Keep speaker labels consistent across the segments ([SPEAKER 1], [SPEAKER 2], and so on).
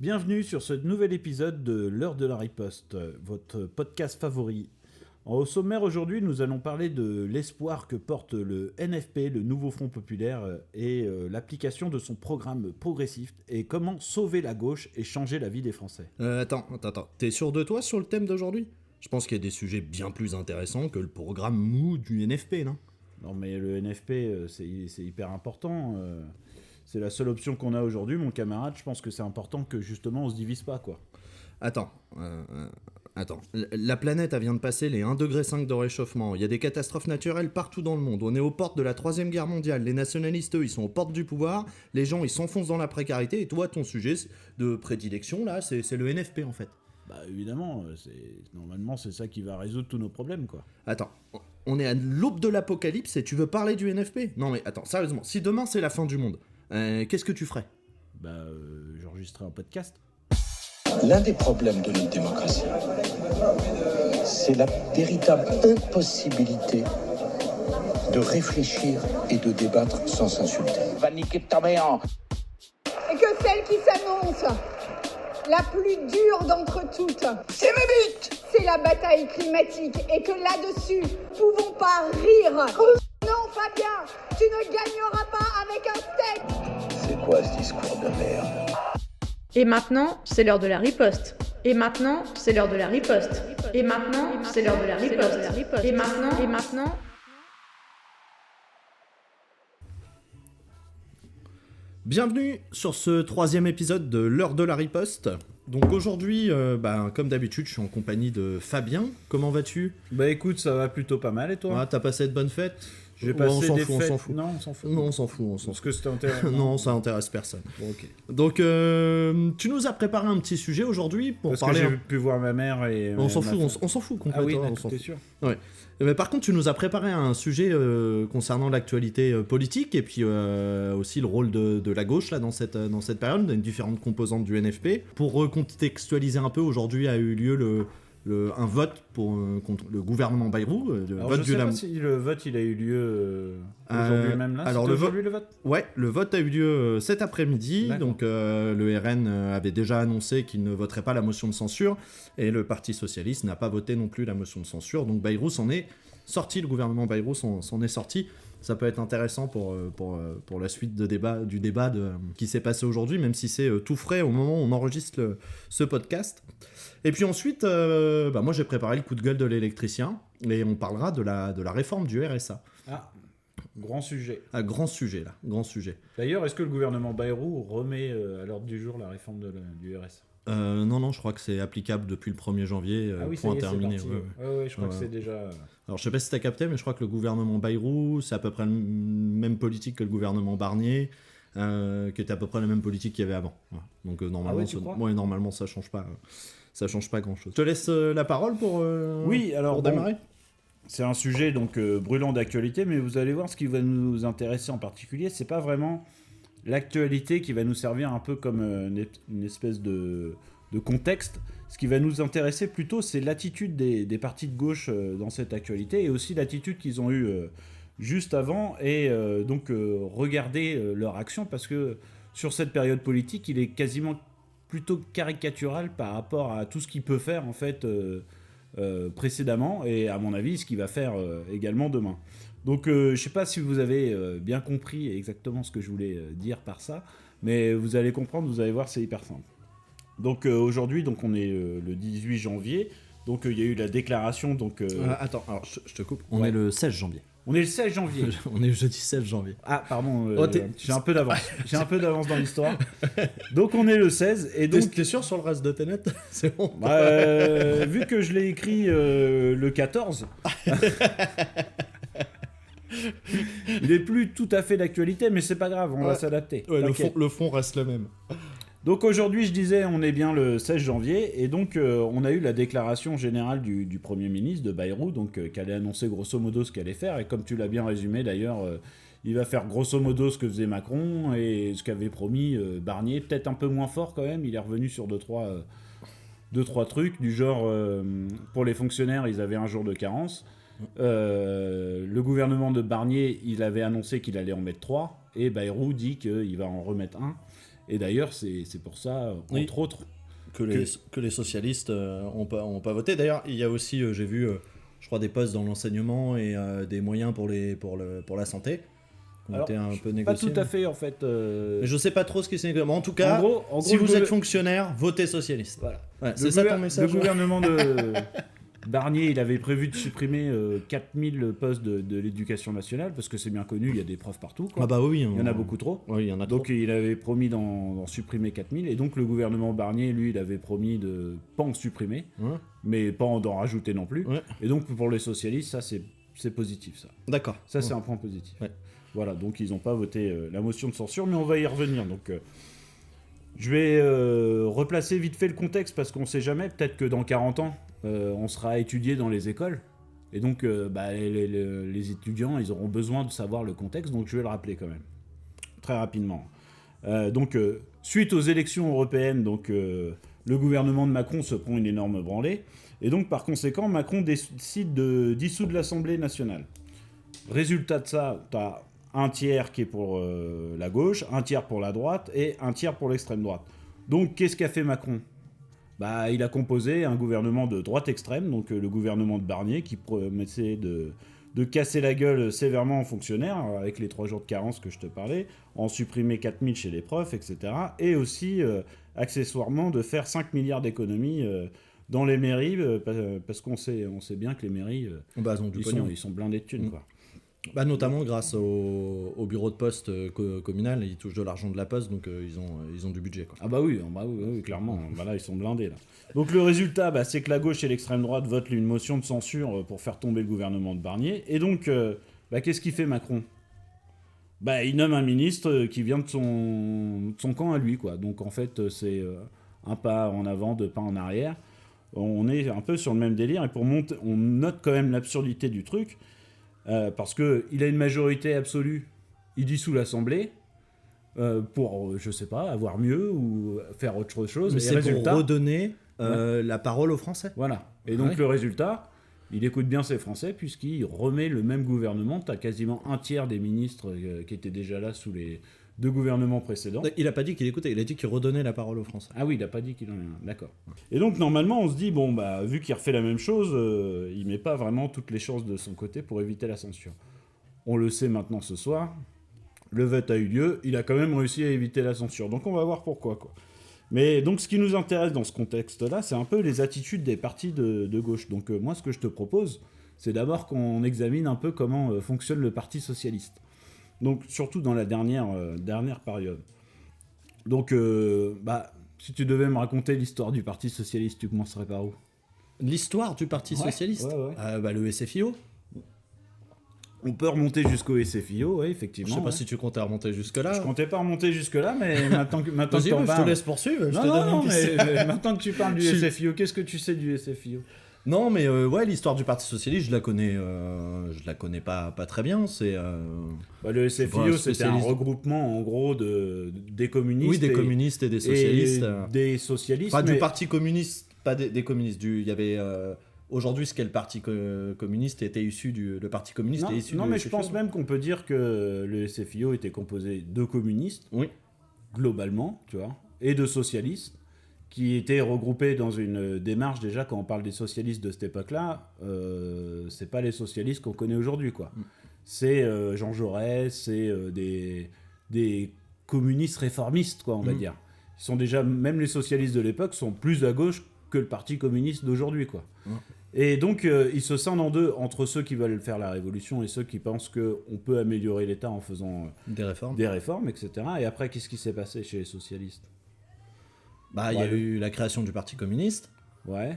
[SPEAKER 1] Bienvenue sur ce nouvel épisode de l'heure de la riposte, votre podcast favori. Au sommaire aujourd'hui, nous allons parler de l'espoir que porte le NFP, le Nouveau Front Populaire, et l'application de son programme progressif et comment sauver la gauche et changer la vie des Français.
[SPEAKER 2] Attends. T'es sûr de toi sur le thème d'aujourd'hui ? Je pense qu'il y a des sujets bien plus intéressants que le programme mou du NFP, non ?
[SPEAKER 1] Non mais le NFP, c'est hyper important. C'est la seule option qu'on a aujourd'hui, mon camarade. Je pense que c'est important que justement on se divise pas, quoi.
[SPEAKER 2] Attends. La planète, elle vient de passer les 1,5 degré de réchauffement. Il y a des catastrophes naturelles partout dans le monde. On est aux portes de la 3e guerre mondiale. Les nationalistes, eux, ils sont aux portes du pouvoir. Les gens, ils s'enfoncent dans la précarité. Et toi, ton sujet de prédilection, là, c'est le NFP, en fait.
[SPEAKER 1] Bah évidemment, normalement c'est ça qui va résoudre tous nos problèmes, quoi.
[SPEAKER 2] Attends, on est à l'aube de l'apocalypse et tu veux parler du NFP ? Non mais attends, sérieusement, si demain c'est la fin du monde, qu'est-ce que tu ferais ?
[SPEAKER 1] J'enregistrerai un podcast.
[SPEAKER 3] L'un des problèmes de notre démocratie, c'est la véritable impossibilité de réfléchir et de débattre sans s'insulter.
[SPEAKER 4] Va niquer ta mère.
[SPEAKER 5] Et que celle qui s'annonce la plus dure d'entre toutes, c'est ma bite, c'est la bataille climatique, et que là-dessus, pouvons pas rire. Non, Fabien, tu ne gagneras pas avec un steak.
[SPEAKER 3] C'est quoi ce discours de merde ?
[SPEAKER 6] Et maintenant, c'est l'heure de la riposte. Et maintenant, c'est l'heure de la riposte. Et maintenant, c'est l'heure de la riposte. Et maintenant...
[SPEAKER 2] Bienvenue sur ce 3e épisode de l'heure de la riposte. Donc aujourd'hui, comme d'habitude, je suis en compagnie de Fabien. Comment vas-tu ?
[SPEAKER 1] Bah écoute, ça va plutôt pas mal, et toi ?
[SPEAKER 2] Ah, t'as passé de bonnes fêtes ?
[SPEAKER 1] J'ai passé des fêtes...
[SPEAKER 2] On s'en fout.
[SPEAKER 1] Non, on s'en fout.
[SPEAKER 2] Non, on s'en fout.
[SPEAKER 1] Parce que c'était intéressant.
[SPEAKER 2] Non, ça intéresse personne.
[SPEAKER 1] Bon, ok.
[SPEAKER 2] Donc, tu nous as préparé un petit sujet aujourd'hui pour
[SPEAKER 1] Parce
[SPEAKER 2] parler...
[SPEAKER 1] que j'ai pu voir ma mère et...
[SPEAKER 2] On s'en fout complètement.
[SPEAKER 1] Ah oui,
[SPEAKER 2] on s'en
[SPEAKER 1] t'es
[SPEAKER 2] fout.
[SPEAKER 1] sûr ?
[SPEAKER 2] Ouais. Mais par contre, tu nous as préparé un sujet concernant l'actualité politique et puis aussi le rôle de la gauche là dans cette période, dans les différentes composantes du NFP. Pour recontextualiser un peu, aujourd'hui a eu lieu un vote contre le gouvernement Bayrou.
[SPEAKER 1] Alors je sais pas si le vote il a eu lieu aujourd'hui même là.
[SPEAKER 2] Alors
[SPEAKER 1] c'était aujourd'hui le vote ?
[SPEAKER 2] Ouais, le vote a eu lieu cet après-midi.
[SPEAKER 1] D'accord.
[SPEAKER 2] Donc le RN avait déjà annoncé qu'il ne voterait pas la motion de censure et le Parti Socialiste n'a pas voté non plus la motion de censure. Donc Bayrou s'en est sorti, le gouvernement Bayrou s'en est sorti. Ça peut être intéressant pour la suite du débat qui s'est passé aujourd'hui, même si c'est tout frais au moment où on enregistre ce podcast. Et puis ensuite, moi j'ai préparé le coup de gueule de l'électricien, et on parlera de la réforme du RSA.
[SPEAKER 1] Ah, grand sujet.
[SPEAKER 2] Un grand sujet là, grand sujet.
[SPEAKER 1] D'ailleurs, est-ce que le gouvernement Bayrou remet à l'ordre du jour la réforme du RSA ?
[SPEAKER 2] Non, je crois que c'est applicable depuis le 1er janvier,
[SPEAKER 1] Ah oui, ça
[SPEAKER 2] point
[SPEAKER 1] y est,
[SPEAKER 2] terminé.
[SPEAKER 1] c'est parti. Ouais, je crois que c'est déjà...
[SPEAKER 2] Alors je sais pas si t'as capté, mais je crois que le gouvernement Bayrou, c'est à peu près la même politique que le gouvernement Barnier, qui était à peu près la même politique qu'il y avait avant. Voilà. Donc normalement ça change pas grand-chose. Je te laisse la parole pour démarrer.
[SPEAKER 1] C'est un sujet donc brûlant d'actualité, mais vous allez voir, ce qui va nous intéresser en particulier, c'est pas vraiment l'actualité qui va nous servir un peu comme une espèce de contexte. Ce qui va nous intéresser plutôt, c'est l'attitude des partis de gauche dans cette actualité, et aussi l'attitude qu'ils ont eue juste avant, et regarder leur action, parce que sur cette période politique, il est quasiment plutôt caricatural par rapport à tout ce qu'il peut faire en fait précédemment, et à mon avis ce qu'il va faire également demain. Donc je sais pas si vous avez bien compris exactement ce que je voulais dire par ça, mais vous allez comprendre, vous allez voir, c'est hyper simple. Donc aujourd'hui, donc on est le 18 janvier, donc il y a eu la déclaration donc...
[SPEAKER 2] Attends, alors je te coupe, on est le 16 janvier.
[SPEAKER 1] On est le 16 janvier.
[SPEAKER 2] On est le jeudi 16 janvier.
[SPEAKER 1] Ah, pardon, j'ai un peu d'avance. J'ai un peu d'avance dans l'histoire. Donc on est le 16, et donc...
[SPEAKER 2] T'es sûr sur le reste de tes notes ? C'est bon.
[SPEAKER 1] Vu que je l'ai écrit le 14... Il est plus tout à fait d'actualité, mais c'est pas grave, on va s'adapter.
[SPEAKER 2] Ouais, le fond reste le même.
[SPEAKER 1] Donc aujourd'hui, je disais, on est bien le 16 janvier, et donc on a eu la déclaration générale du Premier ministre de Bayrou, donc qui allait annoncer grosso modo ce qu'il allait faire, et comme tu l'as bien résumé d'ailleurs, il va faire grosso modo ce que faisait Macron, et ce qu'avait promis Barnier, peut-être un peu moins fort quand même, il est revenu sur deux, trois trucs, du genre, pour les fonctionnaires, ils avaient un jour de carence. Le gouvernement de Barnier, il avait annoncé qu'il allait en mettre 3, et Bayrou dit qu'il va en remettre 1. Et d'ailleurs, c'est pour ça,
[SPEAKER 2] Oui.
[SPEAKER 1] entre autres,
[SPEAKER 2] que les socialistes ont pas voté. D'ailleurs, il y a aussi, j'ai vu, je crois, des postes dans l'enseignement et des moyens pour la santé qui ont
[SPEAKER 1] Alors,
[SPEAKER 2] été un peu
[SPEAKER 1] pas
[SPEAKER 2] négociés.
[SPEAKER 1] tout à fait en fait.
[SPEAKER 2] Mais je sais pas trop ce qui s'est négocié. Mais en tout cas,
[SPEAKER 1] En gros,
[SPEAKER 2] si vous
[SPEAKER 1] le
[SPEAKER 2] êtes fonctionnaire, votez socialiste.
[SPEAKER 1] Voilà.
[SPEAKER 2] Ouais, c'est ça ton message.
[SPEAKER 1] Le gouvernement de Barnier, il avait prévu de supprimer 4000 postes de l'éducation nationale, parce que c'est bien connu, il y a des profs partout, quoi.
[SPEAKER 2] Ah bah oui.
[SPEAKER 1] Il y en a beaucoup trop.
[SPEAKER 2] Oui, il y en a trop.
[SPEAKER 1] Donc il avait promis d'en supprimer 4000, et donc le gouvernement Barnier, lui, il avait promis de pas en supprimer,
[SPEAKER 2] Ouais.
[SPEAKER 1] mais pas d'en rajouter non plus.
[SPEAKER 2] Ouais.
[SPEAKER 1] Et donc pour les socialistes, ça c'est positif, ça.
[SPEAKER 2] D'accord.
[SPEAKER 1] Ça c'est un point positif.
[SPEAKER 2] Ouais.
[SPEAKER 1] Voilà, donc ils n'ont pas voté la motion de censure, mais on va y revenir. Donc je vais replacer vite fait le contexte, parce qu'on sait jamais, peut-être que dans 40 ans, on sera étudié dans les écoles. Et donc les étudiants, ils auront besoin de savoir le contexte, donc je vais le rappeler quand même. Très rapidement. Suite aux élections européennes, le gouvernement de Macron se prend une énorme branlée. Et donc par conséquent, Macron décide de dissoudre l'Assemblée nationale. Résultat de ça, tu as un tiers qui est pour la gauche, un tiers pour la droite et un tiers pour l'extrême droite. Donc qu'est-ce qu'a fait Macron ? Il a composé un gouvernement de droite extrême, donc le gouvernement de Barnier, qui promettait de casser la gueule sévèrement aux fonctionnaires, avec les 3 jours de carence que je te parlais, en supprimer 4000 chez les profs, etc. Et aussi, accessoirement, de faire 5 milliards d'économies dans les mairies, parce qu'on sait bien que les mairies,
[SPEAKER 2] Bah, ils ont du pognon.
[SPEAKER 1] ils sont blindés de thunes, quoi.
[SPEAKER 2] Bah, notamment grâce au bureau de poste communal, ils touchent de l'argent de la poste, donc ils ont du budget, quoi.
[SPEAKER 1] Ah bah oui, clairement. Là, ils sont blindés, là. Donc le résultat, c'est que la gauche et l'extrême droite votent une motion de censure pour faire tomber le gouvernement de Barnier. Et donc, qu'est-ce qu'il fait Macron ? Il nomme un ministre qui vient de son camp à lui, quoi. Donc en fait, c'est un pas en avant, 2 pas en arrière. On est un peu sur le même délire, et on note quand même l'absurdité du truc. Parce qu'il a une majorité absolue, il dissout l'Assemblée pour, je sais pas, avoir mieux ou faire autre chose.
[SPEAKER 2] Mais
[SPEAKER 1] Et
[SPEAKER 2] c'est
[SPEAKER 1] résultat,
[SPEAKER 2] pour redonner la parole aux Français.
[SPEAKER 1] voilà. Et donc
[SPEAKER 2] Ouais.
[SPEAKER 1] le résultat, il écoute bien ses Français, puisqu'il remet le même gouvernement. Tu as quasiment un tiers des ministres qui étaient déjà là sous les 2 gouvernements précédents.
[SPEAKER 2] Il a pas dit qu'il écoutait, il a dit qu'il redonnait la parole aux Français.
[SPEAKER 1] Ah oui, il n'a pas dit qu'il en a un. D'accord. Et donc, normalement, on se dit, vu qu'il refait la même chose, il met pas vraiment toutes les chances de son côté pour éviter la censure. On le sait maintenant ce soir. Le vote a eu lieu. Il a quand même réussi à éviter la censure. Donc, on va voir pourquoi, quoi. Mais donc, ce qui nous intéresse dans ce contexte-là, c'est un peu les attitudes des partis de gauche. Donc, moi, ce que je te propose, c'est d'abord qu'on examine un peu comment fonctionne le Parti socialiste. Donc, surtout dans la dernière période. Donc, si tu devais me raconter l'histoire du Parti Socialiste, tu commencerais par où ?
[SPEAKER 2] L'histoire du Parti
[SPEAKER 1] Ouais,
[SPEAKER 2] Socialiste,
[SPEAKER 1] ouais.
[SPEAKER 2] Le SFIO.
[SPEAKER 1] On peut remonter jusqu'au SFIO, oui, effectivement.
[SPEAKER 2] Je sais pas
[SPEAKER 1] ouais.
[SPEAKER 2] si tu comptais remonter jusque-là.
[SPEAKER 1] Je comptais pas remonter jusque-là, mais maintenant que
[SPEAKER 2] Vas-y,
[SPEAKER 1] t'en
[SPEAKER 2] je te
[SPEAKER 1] parles...
[SPEAKER 2] laisse poursuivre. Je te
[SPEAKER 1] Non,
[SPEAKER 2] donne
[SPEAKER 1] non,
[SPEAKER 2] une question.
[SPEAKER 1] mais maintenant que tu parles du
[SPEAKER 2] Si.
[SPEAKER 1] SFIO, qu'est-ce que tu sais du SFIO ?
[SPEAKER 2] Non, mais l'histoire du Parti Socialiste, je la connais pas très bien. C'est
[SPEAKER 1] Le SFIO,
[SPEAKER 2] pas,
[SPEAKER 1] c'était un
[SPEAKER 2] spécialiste.
[SPEAKER 1] regroupement, en gros, des communistes.
[SPEAKER 2] oui, des communistes et des socialistes.
[SPEAKER 1] Des socialistes.
[SPEAKER 2] Enfin,
[SPEAKER 1] mais-
[SPEAKER 2] du Parti communiste, pas des communistes. Il y avait aujourd'hui ce qu'est le Parti communiste était issu le Parti communiste est issu
[SPEAKER 1] Non,
[SPEAKER 2] du
[SPEAKER 1] mais je
[SPEAKER 2] SFIO.
[SPEAKER 1] pense même qu'on peut dire que le SFIO était composé de communistes,
[SPEAKER 2] Oui.
[SPEAKER 1] globalement, tu vois, et de socialistes, qui étaient regroupés dans une démarche, déjà, quand on parle des socialistes de cette époque-là, c'est pas les socialistes qu'on connaît aujourd'hui, quoi. C'est Jean Jaurès, c'est des communistes réformistes, quoi, on va dire. Ils sont déjà, même les socialistes de l'époque sont plus à gauche que le Parti communiste d'aujourd'hui, quoi. Et donc, ils se scindent en deux, entre ceux qui veulent faire la révolution et ceux qui pensent qu'on peut améliorer l'État en faisant
[SPEAKER 2] Des réformes.
[SPEAKER 1] des réformes, etc. Et après, qu'est-ce qui s'est passé chez les socialistes ?
[SPEAKER 2] Il y a eu la création du Parti communiste.
[SPEAKER 1] Ouais.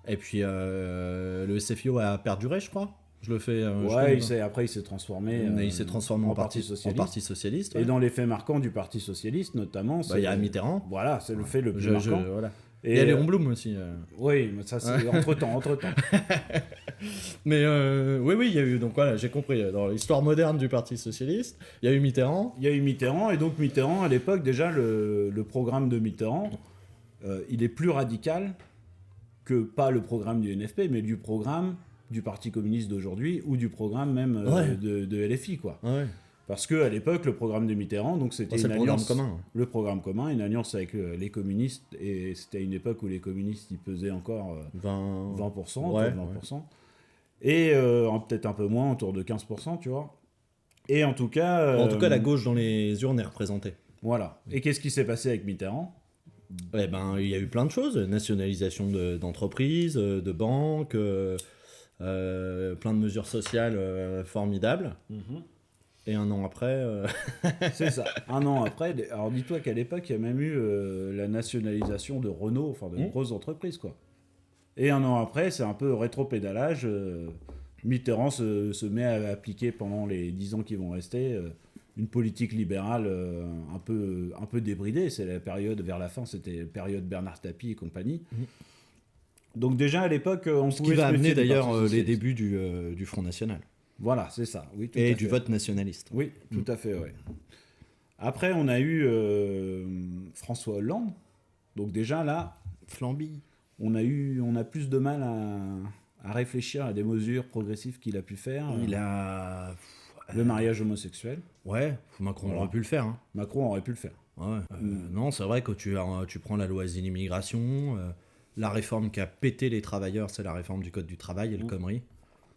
[SPEAKER 2] Et puis le SFIO a perduré, je crois. Je le fais.
[SPEAKER 1] Après, il s'est transformé,
[SPEAKER 2] Mais il s'est transformé en
[SPEAKER 1] Parti
[SPEAKER 2] en Parti socialiste.
[SPEAKER 1] Et dans les faits marquants du Parti socialiste, notamment,
[SPEAKER 2] il y a Mitterrand.
[SPEAKER 1] Voilà, c'est le fait le plus marquant.
[SPEAKER 2] Voilà.
[SPEAKER 1] Et
[SPEAKER 2] Il y a Léon Blum aussi.
[SPEAKER 1] Oui, mais ça, c'est entre-temps.
[SPEAKER 2] Mais oui, il y a eu. Donc voilà, j'ai compris. Dans l'histoire moderne du Parti socialiste, il y a eu Mitterrand.
[SPEAKER 1] Il y a eu Mitterrand, et donc Mitterrand, à l'époque, déjà, le programme de Mitterrand, il est plus radical que pas le programme du NFP, mais du programme du Parti communiste d'aujourd'hui, ou du programme même
[SPEAKER 2] Ouais.
[SPEAKER 1] de LFI, quoi.
[SPEAKER 2] Ouais.
[SPEAKER 1] Parce qu'à l'époque, le programme de Mitterrand, donc c'était
[SPEAKER 2] C'est
[SPEAKER 1] une
[SPEAKER 2] le programme
[SPEAKER 1] alliance,
[SPEAKER 2] commun.
[SPEAKER 1] le programme commun, une alliance avec les communistes, et c'était une époque où les communistes, ils pesaient encore
[SPEAKER 2] 20...
[SPEAKER 1] 20%,
[SPEAKER 2] Ouais,
[SPEAKER 1] autour de 20%, et peut-être un peu moins, autour de 15%, tu vois. Et en tout cas...
[SPEAKER 2] En tout cas, la gauche dans les urnes est représentée.
[SPEAKER 1] Voilà. Et qu'est-ce qui s'est passé avec Mitterrand ?
[SPEAKER 2] Eh ben, il y a eu plein de choses. Nationalisation d'entreprises, de banques, plein de mesures sociales formidables. Et un an après...
[SPEAKER 1] C'est ça. Un an après, alors dis-toi qu'à l'époque, il y a même eu la nationalisation de Renault, enfin de grosses entreprises, quoi. Et un an après, c'est un peu rétro-pédalage. Mitterrand se met à appliquer pendant les 10 ans qui vont rester une politique libérale un peu débridée. C'est la période, vers la fin, c'était la période Bernard Tapie et compagnie. Donc déjà, à l'époque, on
[SPEAKER 2] Ce
[SPEAKER 1] pouvait
[SPEAKER 2] qui va
[SPEAKER 1] se méfier
[SPEAKER 2] amener
[SPEAKER 1] du
[SPEAKER 2] d'ailleurs
[SPEAKER 1] Parti
[SPEAKER 2] les
[SPEAKER 1] socialiste.
[SPEAKER 2] débuts du Front National.
[SPEAKER 1] Voilà, c'est ça. Oui, tout
[SPEAKER 2] Et
[SPEAKER 1] à
[SPEAKER 2] du
[SPEAKER 1] fait.
[SPEAKER 2] vote nationaliste.
[SPEAKER 1] Oui, tout à fait, ouais. Après, on a eu François Hollande. Donc déjà, là,
[SPEAKER 2] Flamby.
[SPEAKER 1] on a plus de mal à réfléchir à des mesures progressives qu'il a pu faire.
[SPEAKER 2] Il a...
[SPEAKER 1] Le mariage homosexuel.
[SPEAKER 2] Ouais, Macron
[SPEAKER 1] Voilà.
[SPEAKER 2] aurait pu le faire. Hein.
[SPEAKER 1] Macron aurait pu le faire.
[SPEAKER 2] Ouais. Non, c'est vrai que tu prends la loi asile immigration, la réforme qui a pété les travailleurs, c'est la réforme du Code du travail et le connerie.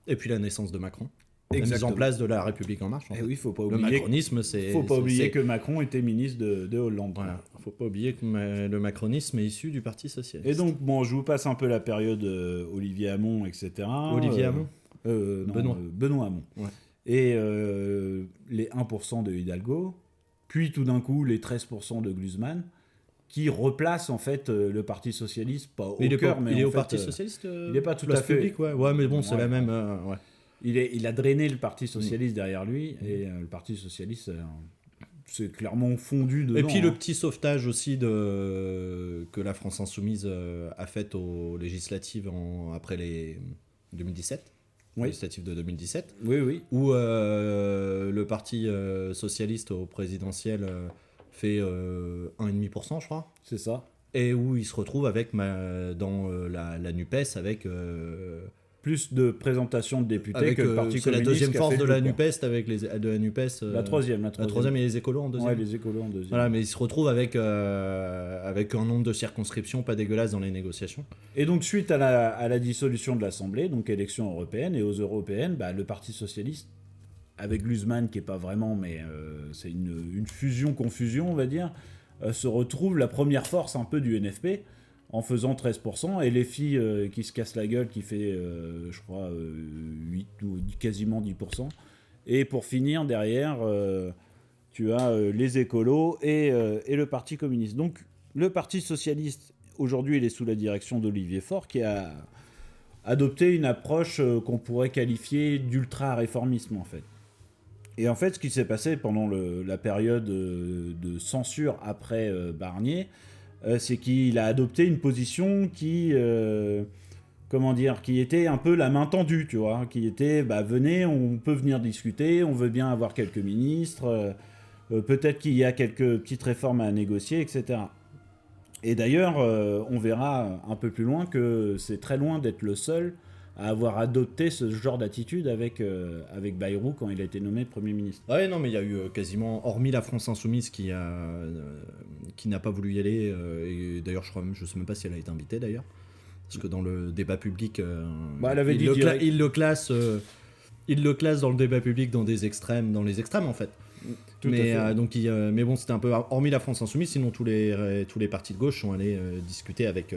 [SPEAKER 2] Et puis la naissance de Macron. La mise en
[SPEAKER 1] Exactement.
[SPEAKER 2] place de la République en marche. En
[SPEAKER 1] Et
[SPEAKER 2] fait.
[SPEAKER 1] oui, faut pas
[SPEAKER 2] Le
[SPEAKER 1] oublier.
[SPEAKER 2] macronisme, c'est...
[SPEAKER 1] Faut pas
[SPEAKER 2] c'est-
[SPEAKER 1] oublier
[SPEAKER 2] c'est-
[SPEAKER 1] que Macron était ministre de Hollande.
[SPEAKER 2] Voilà. Faut pas oublier que le macronisme est issu du Parti Socialiste.
[SPEAKER 1] Et donc, bon, je vous passe un peu la période Olivier Hamon, etc.
[SPEAKER 2] Olivier Hamon
[SPEAKER 1] Non,
[SPEAKER 2] Benoît.
[SPEAKER 1] Benoît Hamon.
[SPEAKER 2] Ouais.
[SPEAKER 1] Et les 1% de Hidalgo, puis tout d'un coup les 13% de Guzman, qui replacent en fait le Parti Socialiste, pas au
[SPEAKER 2] Mais il est,
[SPEAKER 1] cœur,
[SPEAKER 2] pas-
[SPEAKER 1] mais
[SPEAKER 2] il est
[SPEAKER 1] en
[SPEAKER 2] au
[SPEAKER 1] fait,
[SPEAKER 2] Parti Socialiste
[SPEAKER 1] il est pas tout
[SPEAKER 2] place
[SPEAKER 1] à fait-
[SPEAKER 2] publique, ouais. Ouais, mais bon, c'est
[SPEAKER 1] Ouais.
[SPEAKER 2] la même... ouais.
[SPEAKER 1] il a drainé le Parti Socialiste derrière lui, et le Parti Socialiste c'est clairement fondu dedans.
[SPEAKER 2] Et puis le
[SPEAKER 1] hein.
[SPEAKER 2] petit sauvetage aussi que la France Insoumise a fait aux législatives après les 2017,
[SPEAKER 1] Oui.
[SPEAKER 2] législatives de 2017,
[SPEAKER 1] Oui, oui.
[SPEAKER 2] où le Parti Socialiste au présidentiel fait 1,5%, je crois,
[SPEAKER 1] C'est ça.
[SPEAKER 2] et où il se retrouve avec dans la NUPES avec...
[SPEAKER 1] Plus de présentation de députés que le Parti
[SPEAKER 2] c'est la
[SPEAKER 1] communiste.
[SPEAKER 2] deuxième
[SPEAKER 1] qui a
[SPEAKER 2] force
[SPEAKER 1] fait
[SPEAKER 2] de
[SPEAKER 1] le
[SPEAKER 2] la
[SPEAKER 1] coup, quoi.
[SPEAKER 2] NUPES avec la NUPES.
[SPEAKER 1] La troisième.
[SPEAKER 2] La troisième et les écolos en deuxième.
[SPEAKER 1] Ouais, les écolos en deuxième.
[SPEAKER 2] Voilà, mais il se retrouve avec un nombre de circonscriptions pas dégueulasse dans les négociations.
[SPEAKER 1] Et donc, suite à la dissolution de l'Assemblée, donc élection européenne et aux européennes, bah, le Parti Socialiste, avec Guzman, qui est pas vraiment, mais c'est une fusion-confusion, on va dire, se retrouve la première force un peu du NFP, en faisant 13%, et les filles qui se cassent la gueule, qui fait, je crois, 8 ou quasiment 10%. Et pour finir, derrière, tu as les écolos et le Parti communiste. Donc, le Parti socialiste, aujourd'hui, il est sous la direction d'Olivier Faure, qui a adopté une approche qu'on pourrait qualifier d'ultra-réformisme, en fait. Et en fait, ce qui s'est passé pendant la période de censure après Barnier, c'est qu'il a adopté une position qui était un peu la main tendue, tu vois, qui était, venez, on peut venir discuter, on veut bien avoir quelques ministres, peut-être qu'il y a quelques petites réformes à négocier, etc. Et d'ailleurs, on verra un peu plus loin que c'est très loin d'être le seul à avoir adopté ce genre d'attitude avec Bayrou quand il a été nommé Premier ministre.
[SPEAKER 2] Ouais, non, mais il y a eu quasiment, hormis la France Insoumise qui n'a pas voulu y aller, et d'ailleurs, je sais même pas si elle a été invitée d'ailleurs, parce que dans le débat public,
[SPEAKER 1] Elle avait dit
[SPEAKER 2] il le classe dans le débat public dans les extrêmes en fait.
[SPEAKER 1] Tout à fait.
[SPEAKER 2] Mais bon, c'était un peu, hormis la France Insoumise, sinon tous les partis de gauche sont allés discuter avec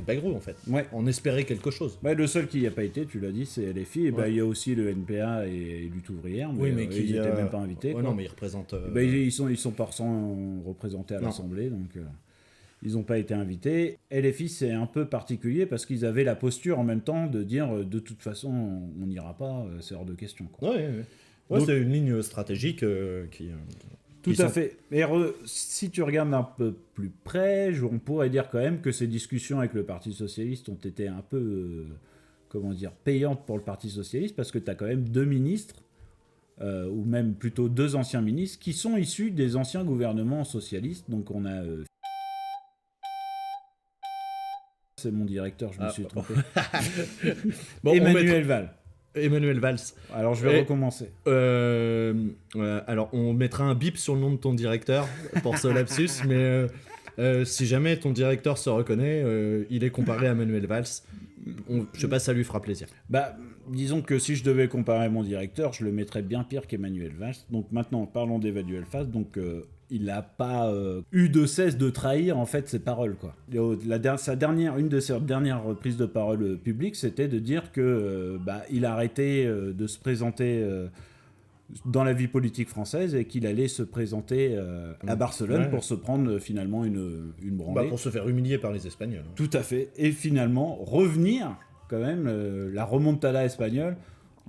[SPEAKER 2] Bayrou en fait.
[SPEAKER 1] Ouais.
[SPEAKER 2] On espérait quelque chose.
[SPEAKER 1] Le seul qui n'y a pas été, tu l'as dit, c'est LFI. Et
[SPEAKER 2] Ouais.
[SPEAKER 1] il y a aussi le NPA et Lutte ouvrière, mais
[SPEAKER 2] qui
[SPEAKER 1] ils n'étaient même pas invités.
[SPEAKER 2] Ouais,
[SPEAKER 1] quoi.
[SPEAKER 2] non, mais ils représentent.
[SPEAKER 1] Ils sont pas représentés à
[SPEAKER 2] Non.
[SPEAKER 1] l'Assemblée, donc ils n'ont pas été invités. LFI, c'est un peu particulier parce qu'ils avaient la posture en même temps de dire de toute façon, on n'ira pas, c'est hors de question. Quoi.
[SPEAKER 2] Ouais. Ouais,
[SPEAKER 1] Donc-
[SPEAKER 2] c'est une ligne stratégique qui.
[SPEAKER 1] Tout
[SPEAKER 2] qui
[SPEAKER 1] à
[SPEAKER 2] sont-
[SPEAKER 1] fait. Mais si tu regardes un peu plus près, on pourrait dire quand même que ces discussions avec le Parti Socialiste ont été un peu, payantes pour le Parti Socialiste, parce que tu as quand même 2 ministres, ou même plutôt 2 anciens ministres, qui sont issus des anciens gouvernements socialistes. Donc on a... c'est mon directeur, je me suis trompé.
[SPEAKER 2] Bon,
[SPEAKER 1] Emmanuel Val.
[SPEAKER 2] Emmanuel Valls.
[SPEAKER 1] Alors je vais
[SPEAKER 2] Et-
[SPEAKER 1] recommencer.
[SPEAKER 2] Alors, on mettra un bip sur le nom de ton directeur pour ce lapsus, mais si jamais ton directeur se reconnaît, il est comparé à Manuel Valls. Je sais pas, ça lui fera plaisir.
[SPEAKER 1] Bah, disons que si je devais comparer mon directeur, je le mettrais bien pire qu'Emmanuel Valls. Donc maintenant, parlons d'Emmanuel Valls. Donc il n'a pas eu de cesse de trahir en fait ses paroles, quoi. Une de ses dernières prises de parole publiques, c'était de dire que il arrêtait de se présenter dans la vie politique française et qu'il allait se présenter à Barcelone
[SPEAKER 2] Ouais.
[SPEAKER 1] pour se prendre finalement une branlée.
[SPEAKER 2] Pour se faire humilier par les Espagnols.
[SPEAKER 1] Tout à fait. Et finalement, revenir, quand même, la remontada espagnole,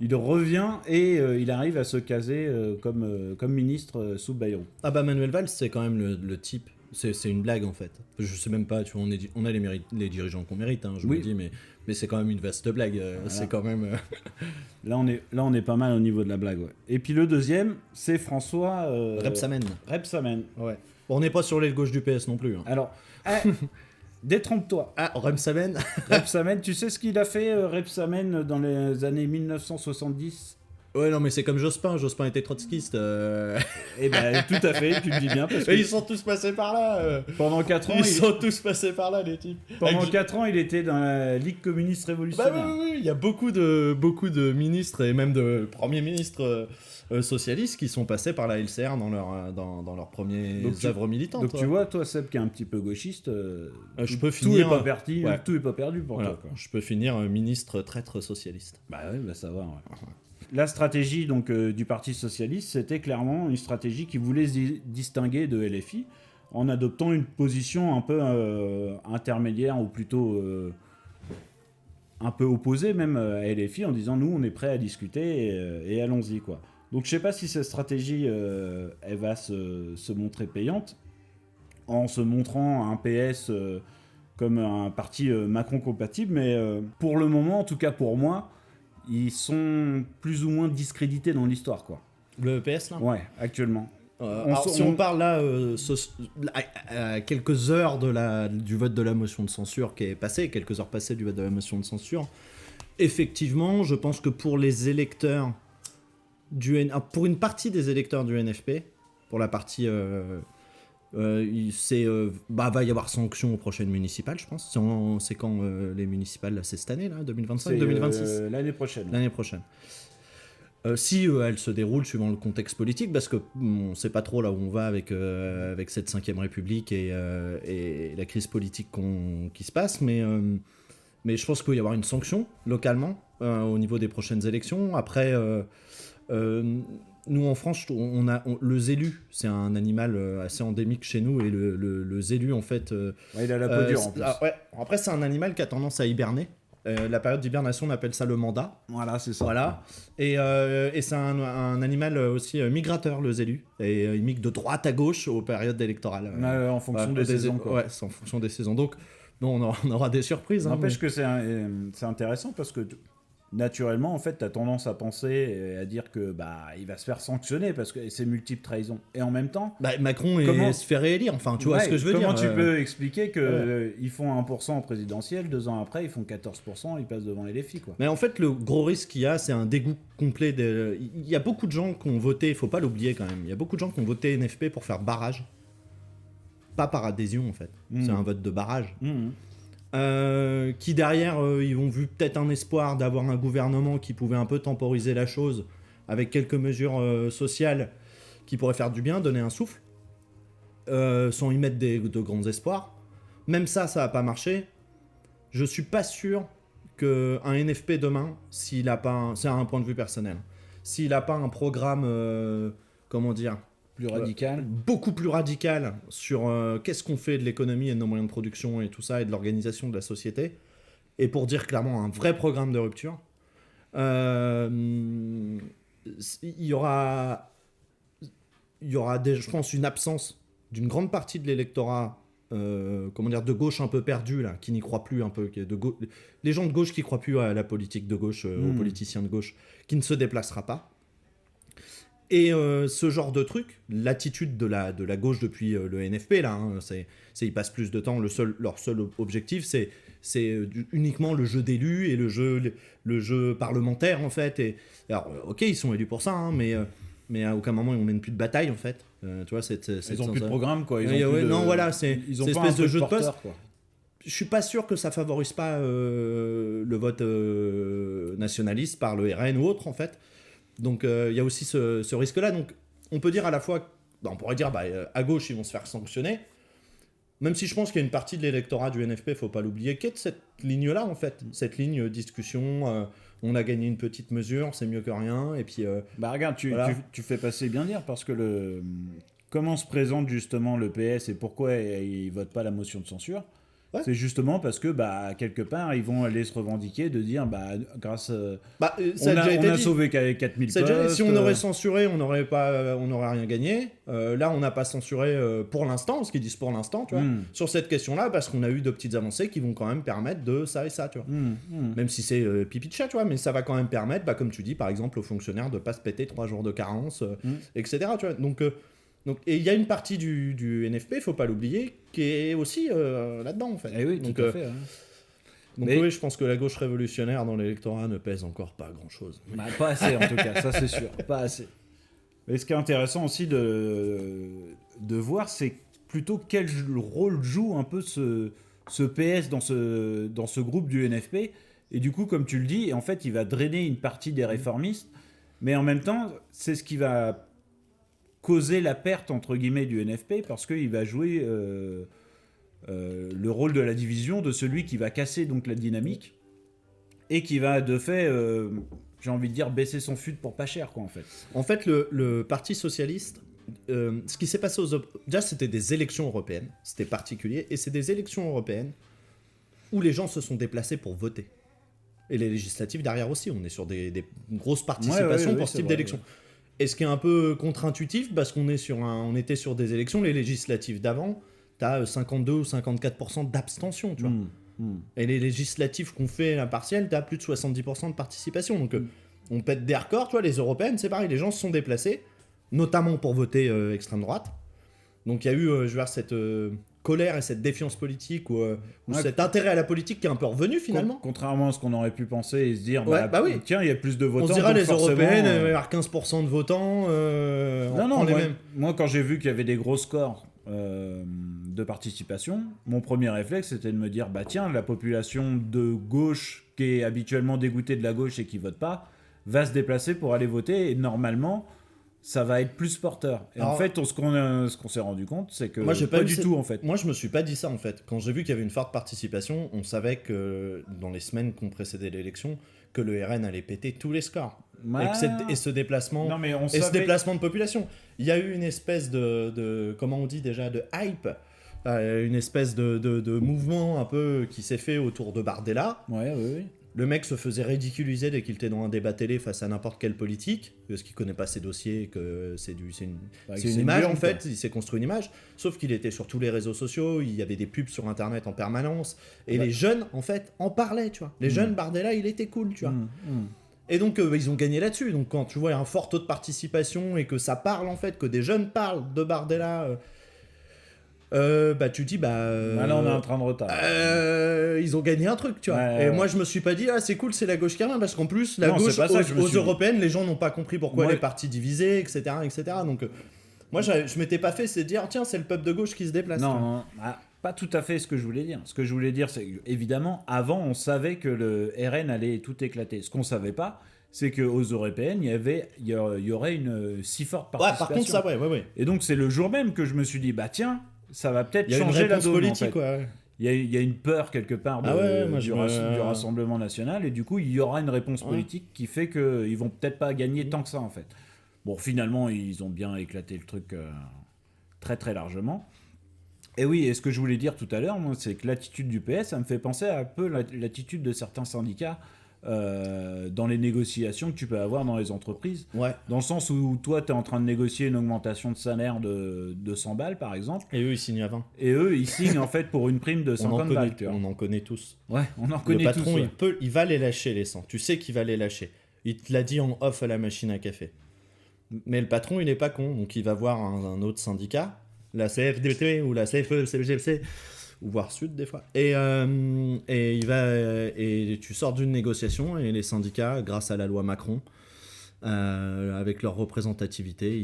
[SPEAKER 1] il revient et il arrive à se caser comme ministre sous Bayrou.
[SPEAKER 2] Ah bah Manuel Valls, c'est quand même le type. C'est une blague en fait. Je sais même pas, tu vois, on a les dirigeants qu'on mérite, hein, je
[SPEAKER 1] Oui.
[SPEAKER 2] me dis, mais c'est quand même une vaste blague. C'est quand même.
[SPEAKER 1] Là, on est pas mal au niveau de la blague. Ouais. Et puis le deuxième, c'est François
[SPEAKER 2] Rebsamen.
[SPEAKER 1] Rebsamen.
[SPEAKER 2] Ouais. Bon, on n'est pas sur l'aile gauche du PS non plus. Hein.
[SPEAKER 1] Alors, détrompe-toi.
[SPEAKER 2] Ah, Rebsamen.
[SPEAKER 1] Rebsamen, tu sais ce qu'il a fait, Rebsamen, dans les années 1970 ?
[SPEAKER 2] Ouais, non, mais c'est comme Jospin. Jospin était trotskiste.
[SPEAKER 1] Eh ben, tout à fait, tu le dis bien, parce que
[SPEAKER 2] Et ils sont tous passés par là.
[SPEAKER 1] pendant 4 ans,
[SPEAKER 2] Ils sont tous passés par là, les types.
[SPEAKER 1] pendant
[SPEAKER 2] Avec-
[SPEAKER 1] 4 ans, il était dans la Ligue communiste
[SPEAKER 2] Bah
[SPEAKER 1] révolutionnaire.
[SPEAKER 2] oui, il y a beaucoup de ministres et même de premiers ministres socialistes qui sont passés par la LCR dans leurs premières
[SPEAKER 1] Donc
[SPEAKER 2] œuvres militantes.
[SPEAKER 1] Donc tu vois, toi Seb qui est un petit peu gauchiste,
[SPEAKER 2] je peux
[SPEAKER 1] tout
[SPEAKER 2] finir.
[SPEAKER 1] est pas perdu,
[SPEAKER 2] ouais.
[SPEAKER 1] tout est pas perdu pour
[SPEAKER 2] Voilà,
[SPEAKER 1] toi. Quoi.
[SPEAKER 2] je peux finir ministre traître socialiste.
[SPEAKER 1] Bah ouais, bah ça va. Ouais. La stratégie donc du Parti socialiste, c'était clairement une stratégie qui voulait se distinguer de LFI en adoptant une position un peu intermédiaire ou plutôt un peu opposée même à LFI en disant nous on est prêt à discuter et allons-y quoi. Donc je sais pas si cette stratégie elle va se montrer payante en se montrant un PS comme un parti Macron compatible, mais pour le moment, en tout cas pour moi, ils sont plus ou moins discrédités dans l'histoire, quoi.
[SPEAKER 2] Le PS là.
[SPEAKER 1] Ouais, actuellement.
[SPEAKER 2] Si on parle là, à quelques heures du vote de la motion de censure qui est passé, quelques heures passées du vote de la motion de censure, effectivement, je pense que pour les électeurs pour une partie des électeurs du NFP, pour la partie, va y avoir sanction aux prochaines municipales, je pense. C'est quand les municipales là, c'est cette année là, 2025,
[SPEAKER 1] C'est
[SPEAKER 2] 2026.
[SPEAKER 1] l'année prochaine.
[SPEAKER 2] L'année prochaine. Si elle se déroule suivant le contexte politique, parce que on sait pas trop là où on va avec cette 5ème République et la crise politique qui se passe, mais je pense qu'il va y avoir une sanction localement au niveau des prochaines élections. Après, nous en France, le zélu, c'est un animal assez endémique chez nous, et le zélu en fait...
[SPEAKER 1] Ouais, il a la peau dure en plus.
[SPEAKER 2] ouais. Après, c'est un animal qui a tendance à hiberner. La période d'hibernation, on appelle ça le mandat.
[SPEAKER 1] Voilà, c'est ça.
[SPEAKER 2] Voilà. Et c'est un animal aussi migrateur, le zélu. Et il migre de droite à gauche aux périodes électorales.
[SPEAKER 1] En fonction des saisons, quoi.
[SPEAKER 2] Ouais, c'est en fonction des saisons. Donc, bon, on aura des surprises. Hein,
[SPEAKER 1] N'empêche que c'est intéressant parce que naturellement, en fait, tu as tendance à penser et à dire que il va se faire sanctionner parce que c'est multiples trahisons. Et en même temps,
[SPEAKER 2] Macron se fait réélire. Enfin, tu vois
[SPEAKER 1] ouais,
[SPEAKER 2] ce que je veux dire.
[SPEAKER 1] Comment tu peux expliquer que ils font 1% en présidentiel, 2 ans après, ils font 14%, ils passent devant les LFI, quoi.
[SPEAKER 2] Mais en fait, le gros risque qu'il y a, c'est un dégoût complet. Il y a beaucoup de gens qui ont voté, il faut pas l'oublier quand même, il y a beaucoup de gens qui ont voté NFP pour faire barrage. Pas par adhésion, en fait. C'est un vote de barrage. Qui derrière, ils ont vu peut-être un espoir d'avoir un gouvernement qui pouvait un peu temporiser la chose avec quelques mesures sociales qui pourraient faire du bien, donner un souffle, sans y mettre de grands espoirs. Même ça va pas marcher. Je suis pas sûr qu'un NFP demain, s'il a pas c'est un point de vue personnel, s'il a pas un programme,
[SPEAKER 1] Plus radical.
[SPEAKER 2] beaucoup plus radical sur qu'est-ce qu'on fait de l'économie et de nos moyens de production et tout ça, et de l'organisation de la société, et pour dire clairement un vrai programme de rupture, il y aura je pense une absence d'une grande partie de l'électorat de gauche un peu perdu là, qui n'y croit plus un peu, les gens de gauche qui croient plus à la politique de gauche, aux politiciens de gauche, qui ne se déplacera pas. Et ce genre de truc, l'attitude de la gauche depuis le NFP, là, hein, ils passent plus de temps, leur seul objectif, c'est uniquement le jeu d'élus et le jeu parlementaire, en fait. Et, alors, ok, ils sont élus pour ça, hein, mais à aucun moment, ils ne mènent plus de bataille, en fait. Tu vois,
[SPEAKER 1] ils n'ont plus de programme, quoi.
[SPEAKER 2] Non, voilà, c'est
[SPEAKER 1] ils ont
[SPEAKER 2] cette
[SPEAKER 1] pas
[SPEAKER 2] espèce
[SPEAKER 1] un
[SPEAKER 2] de
[SPEAKER 1] truc
[SPEAKER 2] jeu de
[SPEAKER 1] porteur,
[SPEAKER 2] poste.
[SPEAKER 1] quoi.
[SPEAKER 2] Je suis pas sûr que ça favorise pas le vote nationaliste par le RN ou autre, en fait. Donc il y a aussi ce risque-là. Donc on peut dire à la fois, on pourrait dire à gauche ils vont se faire sanctionner, même si je pense qu'il y a une partie de l'électorat du NFP, faut pas l'oublier, qui est de cette ligne-là en fait, cette ligne discussion. On a gagné une petite mesure, c'est mieux que rien, et puis.
[SPEAKER 1] Regarde,
[SPEAKER 2] voilà.
[SPEAKER 1] tu fais passer bien dire parce que comment se présente justement le PS et pourquoi ils votent pas la motion de censure. Ouais. C'est justement parce que quelque part ils vont aller se revendiquer de dire grâce on a sauvé 4000 postes.
[SPEAKER 2] Si on aurait censuré, on n'aurait rien gagné. Là on n'a pas censuré pour l'instant, ce qu'ils disent pour l'instant, tu vois, sur cette question-là, parce qu'on a eu de petites avancées qui vont quand même permettre de ça et ça, tu vois. Même si c'est pipi de chat, tu vois, mais ça va quand même permettre, comme tu dis, par exemple aux fonctionnaires de pas se péter 3 jours de carence, etc. Tu vois. Donc, et il y a une partie du NFP, il faut pas l'oublier, qui est aussi là-dedans en fait.
[SPEAKER 1] Et oui, tout à fait. Hein.
[SPEAKER 2] Donc oui, je pense que la gauche révolutionnaire dans l'électorat ne pèse encore pas grand-chose.
[SPEAKER 1] Pas assez en tout cas, ça c'est sûr, pas assez. Mais ce qui est intéressant aussi de voir, c'est plutôt quel rôle joue un peu ce PS dans ce groupe du NFP. Et du coup, comme tu le dis, en fait, il va drainer une partie des réformistes, mais en même temps, c'est ce qui va causer la perte entre guillemets du NFP parce qu'il va jouer le rôle de la division de celui qui va casser donc la dynamique et qui va de fait j'ai envie de dire baisser son fut pour pas cher quoi en fait.
[SPEAKER 2] En fait le Parti Socialiste ce qui s'est passé déjà c'était des élections européennes, c'était particulier et c'est des élections européennes où les gens se sont déplacés pour voter. Et les législatives derrière aussi, on est sur des grosses participations pour ce type d'élection. Ouais. Et ce qui est un peu contre-intuitif, parce qu'on était sur des élections, les législatives d'avant, t'as 52 ou 54% d'abstention, tu vois. Et les législatives qu'on fait à partielle, t'as plus de 70% de participation. Donc on pète des records, tu vois, les européennes, c'est pareil, les gens se sont déplacés, notamment pour voter extrême droite. Donc il y a eu, cette colère et cette défiance politique ou cet intérêt à la politique qui est un peu revenu finalement.
[SPEAKER 1] Contrairement à ce qu'on aurait pu penser et se dire
[SPEAKER 2] oui.
[SPEAKER 1] Tiens, il y a plus de votants.
[SPEAKER 2] On se dira les européennes, il va y avoir 15% de votants.
[SPEAKER 1] Moi quand j'ai vu qu'il y avait des gros scores de participation, mon premier réflexe c'était de me dire tiens, la population de gauche qui est habituellement dégoûtée de la gauche et qui vote pas va se déplacer pour aller voter et normalement ça va être plus porteur. Et alors, en fait, ce qu'on s'est rendu compte, c'est que pas du tout, en fait.
[SPEAKER 2] Moi, je me suis pas dit ça, en fait. Quand j'ai vu qu'il y avait une forte participation, on savait que, dans les semaines qui ont précédé l'élection, que le RN allait péter tous les scores. Et ce déplacement déplacement de population. Il y a eu une espèce de comment on dit déjà, de hype, une espèce de mouvement un peu qui s'est fait autour de Bardella.
[SPEAKER 1] Oui.
[SPEAKER 2] Le mec se faisait ridiculiser dès qu'il était dans un débat télé face à n'importe quelle politique, parce qu'il connaît pas ses dossiers, que c'est une image en fait, il s'est construit une image, sauf qu'il était sur tous les réseaux sociaux, il y avait des pubs sur internet en permanence, et les jeunes en fait en parlaient, tu vois. Les jeunes, Bardella, il était cool, tu vois. Et donc ils ont gagné là-dessus, donc quand tu vois un fort taux de participation et que ça parle en fait, que des jeunes parlent de Bardella... tu dis
[SPEAKER 1] là on est en train de retard.
[SPEAKER 2] Ils ont gagné un truc, tu vois. Et moi je me suis pas dit c'est cool, c'est la gauche qui revient, parce qu'en plus la gauche aux européennes, les gens n'ont pas compris pourquoi les partis divisés, etc. Donc moi je m'étais pas fait c'est dire tiens c'est le peuple de gauche qui se déplace.
[SPEAKER 1] Non, pas tout à fait ce que je voulais dire. Ce que je voulais dire c'est évidemment avant on savait que le RN allait tout éclater. Ce qu'on savait pas c'est qu'aux européennes, il y aurait une si forte participation.
[SPEAKER 2] Par contre ça ouais.
[SPEAKER 1] Et donc c'est le jour même que je me suis dit tiens, ça va peut-être changer la donne politique, en fait. Il y a une peur quelque part du Rassemblement National et du coup il y aura une réponse politique qui fait qu'ils vont peut-être pas gagner tant que ça en fait. Bon finalement ils ont bien éclaté le truc très très largement. Et oui, et ce que je voulais dire tout à l'heure, moi, c'est que l'attitude du PS, ça me fait penser à un peu l'attitude de certains syndicats dans les négociations que tu peux avoir dans les entreprises, dans le sens où toi tu es en train de négocier une augmentation de salaire de 100 balles par exemple,
[SPEAKER 2] et eux ils signent à 20
[SPEAKER 1] et eux ils signent en fait pour une prime de 50 balles,
[SPEAKER 2] on en connaît tous.
[SPEAKER 1] On en connaît tous.
[SPEAKER 2] Le patron il va les lâcher les 100, tu sais qu'il va les lâcher, il te l'a dit en off à la machine à café. Mais le patron, il est pas con, donc il va voir un autre syndicat, la CFDT ou la CFE, CGFC, ou voire Sud des fois. Et tu sors d'une négociation et les syndicats, grâce à la loi Macron, avec leur représentativité,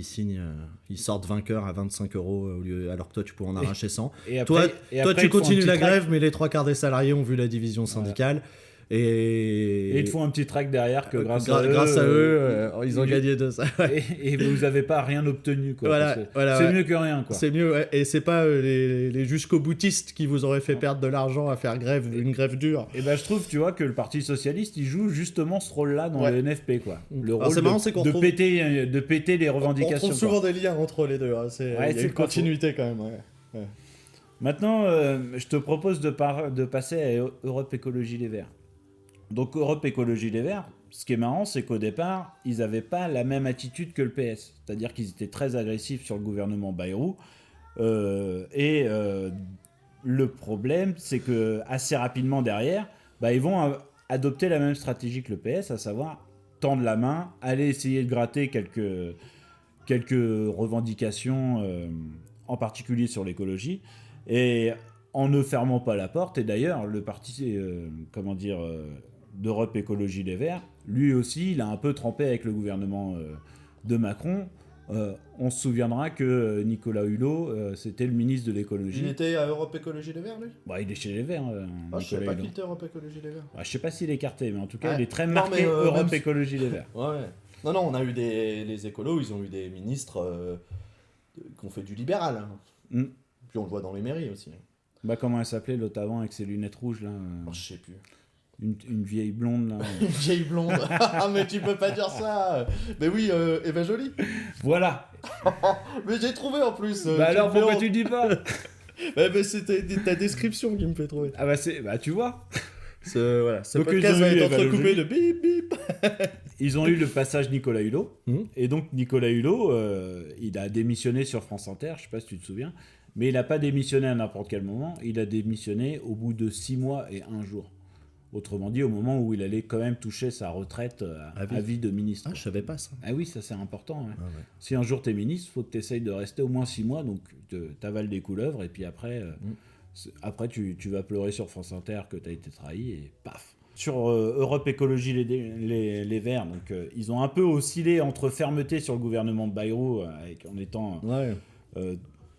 [SPEAKER 2] ils sortent vainqueurs à 25 € au lieu, alors que toi tu peux en arracher 100.
[SPEAKER 1] Et
[SPEAKER 2] Toi
[SPEAKER 1] après,
[SPEAKER 2] tu
[SPEAKER 1] ils font un
[SPEAKER 2] continues
[SPEAKER 1] petit
[SPEAKER 2] la
[SPEAKER 1] track.
[SPEAKER 2] grève, mais les 3 quarts des salariés ont vu la division syndicale.
[SPEAKER 1] Et ils te font un petit track derrière que grâce à
[SPEAKER 2] eux, ils ont
[SPEAKER 1] ils-
[SPEAKER 2] gagné de ça. Ouais.
[SPEAKER 1] et vous avez pas rien obtenu, quoi.
[SPEAKER 2] Voilà,
[SPEAKER 1] parce que
[SPEAKER 2] voilà,
[SPEAKER 1] c'est
[SPEAKER 2] ouais.
[SPEAKER 1] mieux que rien, quoi.
[SPEAKER 2] C'est mieux, ouais. Et c'est pas les jusqu'au boutistes qui vous auraient fait perdre de l'argent à faire une grève dure.
[SPEAKER 1] Et ben je trouve, tu vois, que le Parti Socialiste, il joue justement ce rôle-là dans
[SPEAKER 2] Ouais.
[SPEAKER 1] le NFP, quoi. Le
[SPEAKER 2] Alors,
[SPEAKER 1] rôle
[SPEAKER 2] c'est marrant, c'est qu'on
[SPEAKER 1] de
[SPEAKER 2] retrouve-
[SPEAKER 1] péter les
[SPEAKER 2] On
[SPEAKER 1] revendications.
[SPEAKER 2] trouve souvent
[SPEAKER 1] quoi.
[SPEAKER 2] des liens entre les deux. Hein.
[SPEAKER 1] Ouais,
[SPEAKER 2] Il y a
[SPEAKER 1] c'est
[SPEAKER 2] une
[SPEAKER 1] pas
[SPEAKER 2] continuité quand même. Ouais.
[SPEAKER 1] Maintenant, je te propose de passer à Europe Écologie Les Verts. Donc Europe Écologie Les Verts, ce qui est marrant, c'est qu'au départ, ils n'avaient pas la même attitude que le PS. C'est-à-dire qu'ils étaient très agressifs sur le gouvernement Bayrou. Le problème, c'est que assez rapidement derrière, ils vont adopter la même stratégie que le PS, à savoir tendre la main, aller essayer de gratter quelques revendications, en particulier sur l'écologie, et en ne fermant pas la porte. Et d'ailleurs, le parti d'Europe Écologie Les Verts, lui aussi, il a un peu trempé avec le gouvernement de Macron. On se souviendra que Nicolas Hulot, c'était le ministre de l'écologie.
[SPEAKER 2] Il était à Europe Écologie Les Verts, lui
[SPEAKER 1] Il est chez les Verts.
[SPEAKER 2] Je sais
[SPEAKER 1] Nicolas
[SPEAKER 2] pas
[SPEAKER 1] Hulot.
[SPEAKER 2] qu'il était Europe Écologie Les Verts.
[SPEAKER 1] Je sais pas s'il est écarté, mais en tout cas,
[SPEAKER 2] Ouais.
[SPEAKER 1] il est très
[SPEAKER 2] Non,
[SPEAKER 1] marqué
[SPEAKER 2] mais,
[SPEAKER 1] Europe
[SPEAKER 2] même si-
[SPEAKER 1] Écologie Les Verts.
[SPEAKER 2] Ouais. Non, on a eu les écolos, ils ont eu des ministres qui ont fait du libéral. Hein.
[SPEAKER 1] Mm.
[SPEAKER 2] Puis on le voit dans les mairies aussi.
[SPEAKER 1] Comment elle s'appelait l'autre avant avec ses lunettes rouges là
[SPEAKER 2] Je sais plus.
[SPEAKER 1] une vieille blonde là.
[SPEAKER 2] Une vieille blonde. Ah, mais tu peux pas dire ça. Mais oui, Eva Joly.
[SPEAKER 1] Voilà.
[SPEAKER 2] Mais j'ai trouvé en plus. tu
[SPEAKER 1] Alors
[SPEAKER 2] me fais
[SPEAKER 1] pourquoi
[SPEAKER 2] honte.
[SPEAKER 1] tu dis pas
[SPEAKER 2] Mais c'était ta description qui me fait trouver.
[SPEAKER 1] tu vois.
[SPEAKER 2] Ce
[SPEAKER 1] Donc,
[SPEAKER 2] podcast
[SPEAKER 1] ils ont
[SPEAKER 2] va
[SPEAKER 1] eu
[SPEAKER 2] être
[SPEAKER 1] Eva
[SPEAKER 2] entrecoupé
[SPEAKER 1] Joly.
[SPEAKER 2] de bip bip.
[SPEAKER 1] Ils ont eu le passage Nicolas Hulot.
[SPEAKER 2] Mhm.
[SPEAKER 1] Et donc Nicolas Hulot, il a démissionné sur France Inter, je sais pas si tu te souviens, mais il n'a pas démissionné à n'importe quel moment, il a démissionné au bout de 6 mois et 1 jour. Autrement dit, au moment où il allait quand même toucher sa retraite à vie de ministre.
[SPEAKER 2] Ah, je savais pas ça.
[SPEAKER 1] Ah oui, ça c'est important. Hein.
[SPEAKER 2] Ah ouais.
[SPEAKER 1] Si un jour t'es ministre, faut que tu essayes de rester au moins 6 mois, donc t'avales des couleuvres, et puis après, tu vas pleurer sur France Inter que t'as été trahi, et paf. Sur Europe Écologie les Verts, donc ils ont un peu oscillé entre fermeté sur le gouvernement de Bayrou, en étant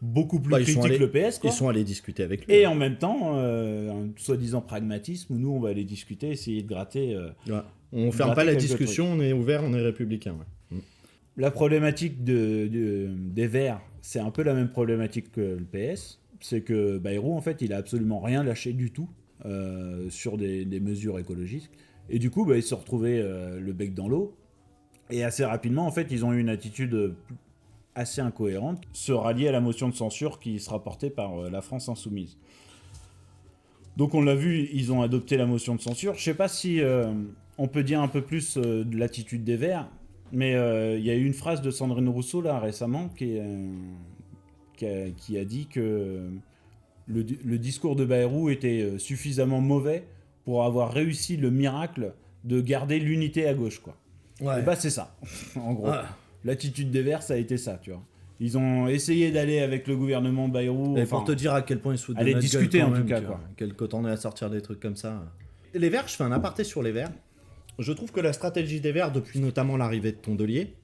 [SPEAKER 1] beaucoup plus
[SPEAKER 2] Ils sont
[SPEAKER 1] critique
[SPEAKER 2] allés-
[SPEAKER 1] que le PS, quoi.
[SPEAKER 2] Ils sont allés discuter avec lui.
[SPEAKER 1] Et en même temps, un soi-disant pragmatisme, où nous on va aller discuter, essayer de gratter.
[SPEAKER 2] Ouais. On ferme pas la discussion, on est ouvert, on est républicain. Ouais.
[SPEAKER 1] La problématique des Verts, c'est un peu la même problématique que le PS. C'est que Bayrou, en fait, il a absolument rien lâché du tout sur des mesures écologiques. Et du coup, ils se sont retrouvés le bec dans l'eau. Et assez rapidement, en fait, ils ont eu une attitude assez incohérente, se rallier à la motion de censure qui sera portée par la France Insoumise. Donc on l'a vu, ils ont adopté la motion de censure. Je sais pas si on peut dire un peu plus de l'attitude des Verts, mais il y a eu une phrase de Sandrine Rousseau là récemment qui a dit que le discours de Bayrou était suffisamment mauvais pour avoir réussi le miracle de garder l'unité à gauche, quoi.
[SPEAKER 2] Ouais.
[SPEAKER 1] Et c'est ça, en gros.
[SPEAKER 2] Ouais.
[SPEAKER 1] L'attitude des Verts, ça a été ça, tu vois. Ils ont essayé d'aller avec le gouvernement Bayrou.
[SPEAKER 2] Et pour te dire à quel point ils se foutent de
[SPEAKER 1] aller
[SPEAKER 2] notre
[SPEAKER 1] discuter,
[SPEAKER 2] gueule quand
[SPEAKER 1] en tout
[SPEAKER 2] même,
[SPEAKER 1] cas,
[SPEAKER 2] tu
[SPEAKER 1] quoi.
[SPEAKER 2] vois. Quand on est à sortir des trucs comme ça. Les Verts, je fais un aparté sur les Verts. Je trouve que la stratégie des Verts, depuis notamment l'arrivée de Tondelier,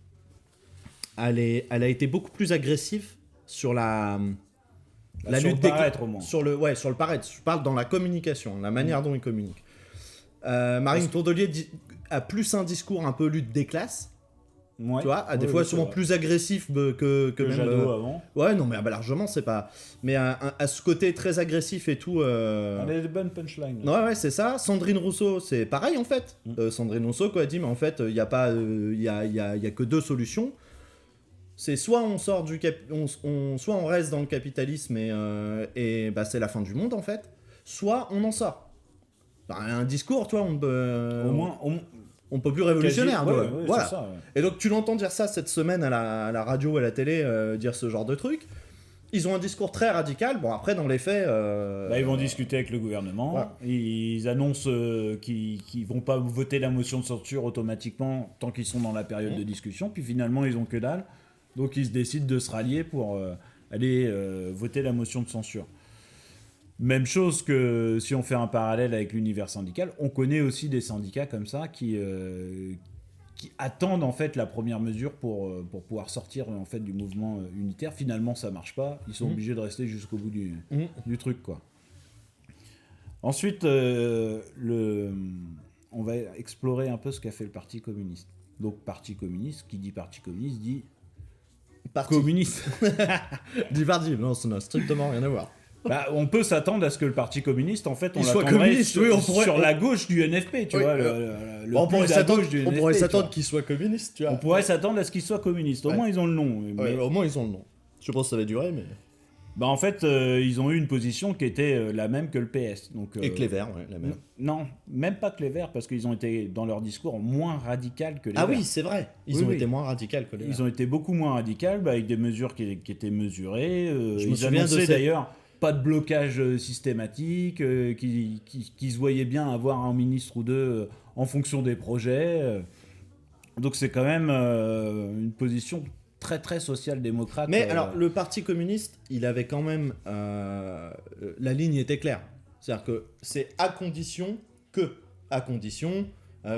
[SPEAKER 2] elle a été beaucoup plus agressive sur la
[SPEAKER 1] sur
[SPEAKER 2] lutte
[SPEAKER 1] le paraître, au moins.
[SPEAKER 2] sur le paraître. Je parle dans la communication, la manière dont ils communiquent. Marine Tondelier a plus un discours un peu lutte des classes.
[SPEAKER 1] Ouais.
[SPEAKER 2] Tu vois, à des
[SPEAKER 1] Ouais,
[SPEAKER 2] fois
[SPEAKER 1] ouais,
[SPEAKER 2] souvent
[SPEAKER 1] c'est vrai.
[SPEAKER 2] plus agressif que même
[SPEAKER 1] Jadot avant.
[SPEAKER 2] Ouais, non, mais largement, c'est pas. Mais à ce côté très agressif et tout.
[SPEAKER 1] Elle a des bonnes punchlines.
[SPEAKER 2] Ouais, c'est ça. Sandrine Rousseau, c'est pareil en fait. Sandrine Rousseau, quoi, a dit, mais en fait, il y a pas, il y a que deux solutions. C'est soit on sort soit on reste dans le capitalisme et c'est la fin du monde en fait. Soit on en sort. Un discours, toi, on peut.
[SPEAKER 1] Au moins,
[SPEAKER 2] on peut plus révolutionnaire.
[SPEAKER 1] quasi-
[SPEAKER 2] quoi.
[SPEAKER 1] ouais,
[SPEAKER 2] Voilà.
[SPEAKER 1] c'est ça, ouais.
[SPEAKER 2] Et donc tu l'entends dire ça cette semaine à la radio, à la télé, dire ce genre de truc. Ils ont un discours très radical. Bon, après, dans les faits...
[SPEAKER 1] Ils vont discuter avec le gouvernement.
[SPEAKER 2] Ouais.
[SPEAKER 1] Ils annoncent qu'ils vont pas voter la motion de censure automatiquement tant qu'ils sont dans la période de discussion. Puis finalement, ils ont que dalle. Donc ils se décident de se rallier pour aller voter la motion de censure. Même chose que si on fait un parallèle avec l'univers syndical, on connaît aussi des syndicats comme ça qui attendent en fait la première mesure pour pouvoir sortir en fait du mouvement unitaire. Finalement, ça marche pas. Ils sont obligés de rester jusqu'au bout du truc, quoi. Ensuite, on va explorer un peu ce qu'a fait le Parti communiste. Donc, Parti communiste, qui dit Parti communiste dit communiste.
[SPEAKER 2] Dit parti, non, ça n'a strictement rien à voir.
[SPEAKER 1] On peut s'attendre à ce que le Parti communiste, en fait, on
[SPEAKER 2] Il soit
[SPEAKER 1] l'attendrait
[SPEAKER 2] communiste, oui, on pourrait-
[SPEAKER 1] sur la gauche du NFP, tu
[SPEAKER 2] Oui,
[SPEAKER 1] vois,
[SPEAKER 2] on pourrait
[SPEAKER 1] plus à gauche du
[SPEAKER 2] s'attendre
[SPEAKER 1] NFP, tu vois.
[SPEAKER 2] qu'il soit communiste, tu vois.
[SPEAKER 1] On pourrait s'attendre à ce qu'il soit communiste. Au
[SPEAKER 2] Ouais.
[SPEAKER 1] moins, ils ont le nom. Mais,
[SPEAKER 2] Ouais, au moins, ils ont le nom. Je pense que ça va durer, mais...
[SPEAKER 1] en fait, ils ont eu une position qui était la même que le PS. Donc,
[SPEAKER 2] Et que les Verts, ouais, la même.
[SPEAKER 1] Non, même pas que les Verts, parce qu'ils ont été, dans leur discours, moins radicaux que les
[SPEAKER 2] Ah
[SPEAKER 1] Verts.
[SPEAKER 2] oui, c'est vrai. Ils
[SPEAKER 1] Oui,
[SPEAKER 2] ont
[SPEAKER 1] oui.
[SPEAKER 2] été moins radicaux que les Verts.
[SPEAKER 1] Ils ont été beaucoup moins radicaux, avec des mesures qui étaient mesurées.
[SPEAKER 2] Je me
[SPEAKER 1] Ils
[SPEAKER 2] souviens de
[SPEAKER 1] annonçaient
[SPEAKER 2] cette-
[SPEAKER 1] d'ailleurs pas de blocage systématique, qui se voyaient bien avoir un ministre ou deux en fonction des projets. Donc c'est quand même une position très très social-démocrate.
[SPEAKER 2] Mais alors, le Parti communiste, il avait quand même... la ligne était claire. C'est-à-dire que c'est à condition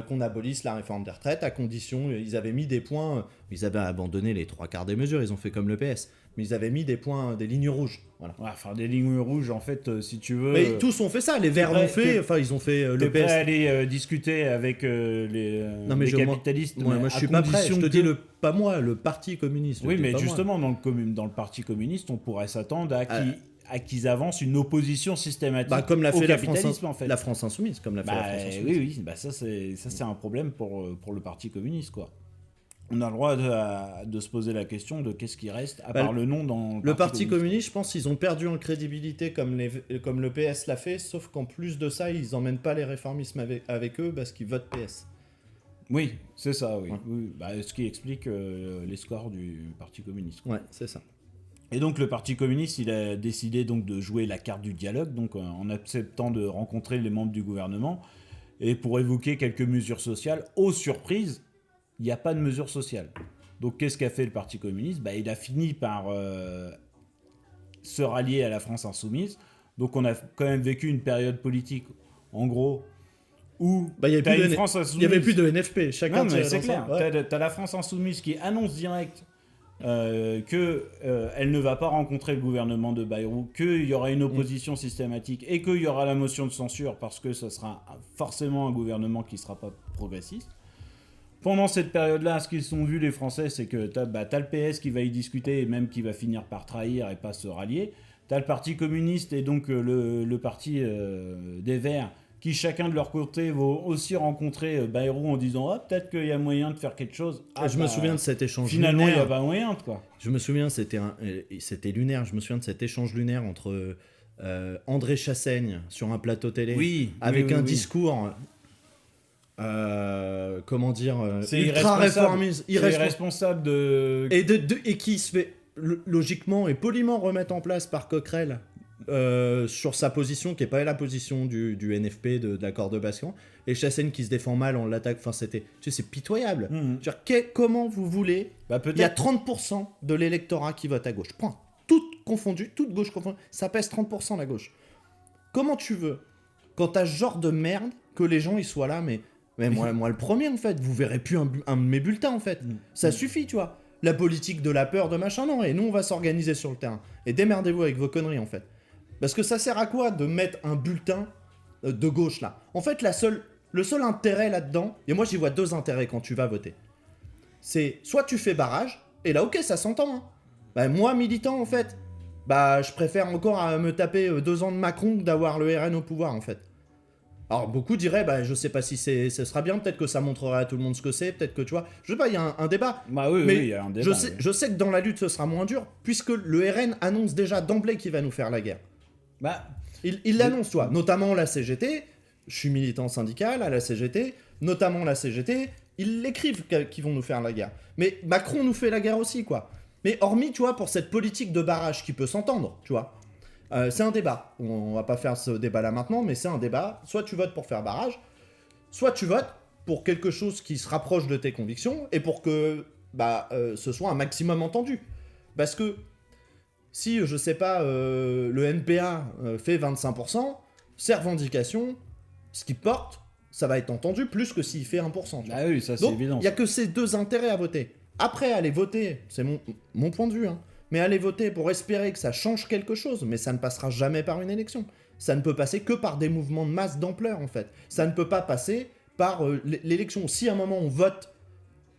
[SPEAKER 2] qu'on abolisse la réforme des retraites, à condition... Ils avaient mis des points... Ils avaient abandonné les 3/4 des mesures, ils ont fait comme le PS. Mais ils avaient mis des points, des lignes rouges. Voilà.
[SPEAKER 1] Ouais, enfin, des lignes rouges, en fait, si tu veux...
[SPEAKER 2] Mais tous ont fait ça, les Verts
[SPEAKER 1] prêt-
[SPEAKER 2] l'ont fait,
[SPEAKER 1] t'es-
[SPEAKER 2] enfin ils ont fait
[SPEAKER 1] T'es
[SPEAKER 2] le
[SPEAKER 1] prêt à
[SPEAKER 2] PS.
[SPEAKER 1] aller discuter avec les capitalistes
[SPEAKER 2] Moi,
[SPEAKER 1] mais
[SPEAKER 2] je
[SPEAKER 1] à
[SPEAKER 2] suis pas prêt, je
[SPEAKER 1] condition
[SPEAKER 2] te
[SPEAKER 1] que-
[SPEAKER 2] dis pas moi, le Parti communiste. je
[SPEAKER 1] Oui,
[SPEAKER 2] te dis
[SPEAKER 1] mais
[SPEAKER 2] pas moi.
[SPEAKER 1] justement, dans le Parti communiste, on pourrait s'attendre à qu'ils avancent une opposition systématique
[SPEAKER 2] Comme l'a
[SPEAKER 1] au
[SPEAKER 2] fait la
[SPEAKER 1] capitalisme,
[SPEAKER 2] France,
[SPEAKER 1] en fait.
[SPEAKER 2] la France Insoumise, comme l'a fait la France Insoumise.
[SPEAKER 1] Oui, ça c'est un problème pour le Parti communiste, quoi. On a le droit de se poser la question de qu'est-ce qui reste, à part le nom dans
[SPEAKER 2] Le Parti communiste, je pense qu'ils ont perdu en crédibilité comme le PS l'a fait, sauf qu'en plus de ça, ils emmènent pas les réformismes avec eux parce qu'ils votent PS.
[SPEAKER 1] Oui, c'est ça, oui.
[SPEAKER 2] Ouais.
[SPEAKER 1] Oui, ce qui explique les scores du Parti communiste.
[SPEAKER 2] Ouais, c'est ça.
[SPEAKER 1] Et donc le Parti communiste, il a décidé donc de jouer la carte du dialogue, donc en acceptant de rencontrer les membres du gouvernement, et pour évoquer quelques mesures sociales. Aux surprises, il n'y a pas de mesures sociales. Donc qu'est-ce qu'a fait le Parti communiste ? Il a fini par se rallier à la France insoumise. Donc on a quand même vécu une période politique, en gros, où
[SPEAKER 2] Il y
[SPEAKER 1] t'as une France insoumise...
[SPEAKER 2] avait plus de NFP, chacun
[SPEAKER 1] Non, mais
[SPEAKER 2] tirait
[SPEAKER 1] c'est
[SPEAKER 2] dans
[SPEAKER 1] clair.
[SPEAKER 2] ça. Ouais.
[SPEAKER 1] T'as la France insoumise qui annonce direct qu'elle ne va pas rencontrer le gouvernement de Bayrou, qu'il y aura une opposition systématique et qu'il y aura la motion de censure parce que ce sera forcément un gouvernement qui ne sera pas progressiste. Pendant cette période-là, ce qu'ils ont vu les Français, c'est que t'as le PS qui va y discuter et même qui va finir par trahir et pas se rallier. T'as le Parti communiste et donc le parti des Verts qui chacun de leur côté vont aussi rencontrer Bayrou en disant « Ah, peut-être qu'il y a moyen de faire quelque chose. »
[SPEAKER 2] Je me souviens de cet échange
[SPEAKER 1] Finalement, il n'y
[SPEAKER 2] lunaire.
[SPEAKER 1] a pas moyen, quoi.
[SPEAKER 2] Je me souviens, c'était lunaire. Je me souviens de cet échange lunaire entre André Chassaigne sur un plateau télé,
[SPEAKER 1] Oui,
[SPEAKER 2] avec
[SPEAKER 1] oui,
[SPEAKER 2] un
[SPEAKER 1] oui.
[SPEAKER 2] discours, comment dire,
[SPEAKER 1] C'est
[SPEAKER 2] ultra réformiste,
[SPEAKER 1] C'est irresponsable de...
[SPEAKER 2] et qui se fait logiquement et poliment remettre en place par Coquerel sur sa position qui n'est pas la position du NFP de l'accord de Bascan, et Chassaigne qui se défend mal, on l'attaque, enfin c'est pitoyable.
[SPEAKER 1] Mhm.
[SPEAKER 2] Je veux dire, comment vous voulez, il y a
[SPEAKER 1] peut-être...
[SPEAKER 2] 30% de l'électorat qui vote à gauche, point, toute gauche confondue, ça pèse 30% la gauche. Comment tu veux, quand t'as ce genre de merde, que les gens ils soient là, mais moi le premier en fait, vous verrez plus un de mes bulletins en fait, ça suffit, tu vois. La politique de la peur, de machin, non, et nous on va s'organiser sur le terrain. Et démerdez-vous avec vos conneries en fait. Parce que ça sert à quoi de mettre un bulletin de gauche là ? En fait, le seul intérêt là-dedans, et moi j'y vois deux intérêts quand tu vas voter. C'est soit tu fais barrage, et là ok, ça s'entend. Hein. Moi, militant en fait, je préfère encore me taper 2 ans de Macron que d'avoir le RN au pouvoir en fait. Alors beaucoup diraient, je sais pas si ce sera bien, peut-être que ça montrera à tout le monde ce que c'est, peut-être que tu vois, je sais pas, il y a un débat.
[SPEAKER 1] Oui,
[SPEAKER 2] Mais
[SPEAKER 1] il y a un débat.
[SPEAKER 2] je sais que dans la lutte ce sera moins dur, puisque le RN annonce déjà d'emblée qu'il va nous faire la guerre. Il l'annonce, toi, notamment la CGT, je suis militant syndical à la CGT, notamment la CGT, ils l'écrivent qu'ils vont nous faire la guerre. Mais Macron nous fait la guerre aussi, quoi. Mais hormis, tu vois, pour cette politique de barrage qui peut s'entendre, tu vois, c'est un débat. On va pas faire ce débat-là maintenant, mais c'est un débat. Soit tu votes pour faire barrage, soit tu votes pour quelque chose qui se rapproche de tes convictions et pour que ce soit un maximum entendu. Parce que si, je sais pas, le NPA fait 25%, ses revendications, ce qu'il porte, ça va être entendu plus que s'il fait 1%. Tu vois.
[SPEAKER 1] Ah oui, ça c'est
[SPEAKER 2] Donc,
[SPEAKER 1] évident.
[SPEAKER 2] il n'y a que ces deux intérêts à voter. Après, aller voter, c'est mon point de vue, hein, mais aller voter pour espérer que ça change quelque chose, mais ça ne passera jamais par une élection. Ça ne peut passer que par des mouvements de masse d'ampleur, en fait. Ça ne peut pas passer par l'élection. Si à un moment on vote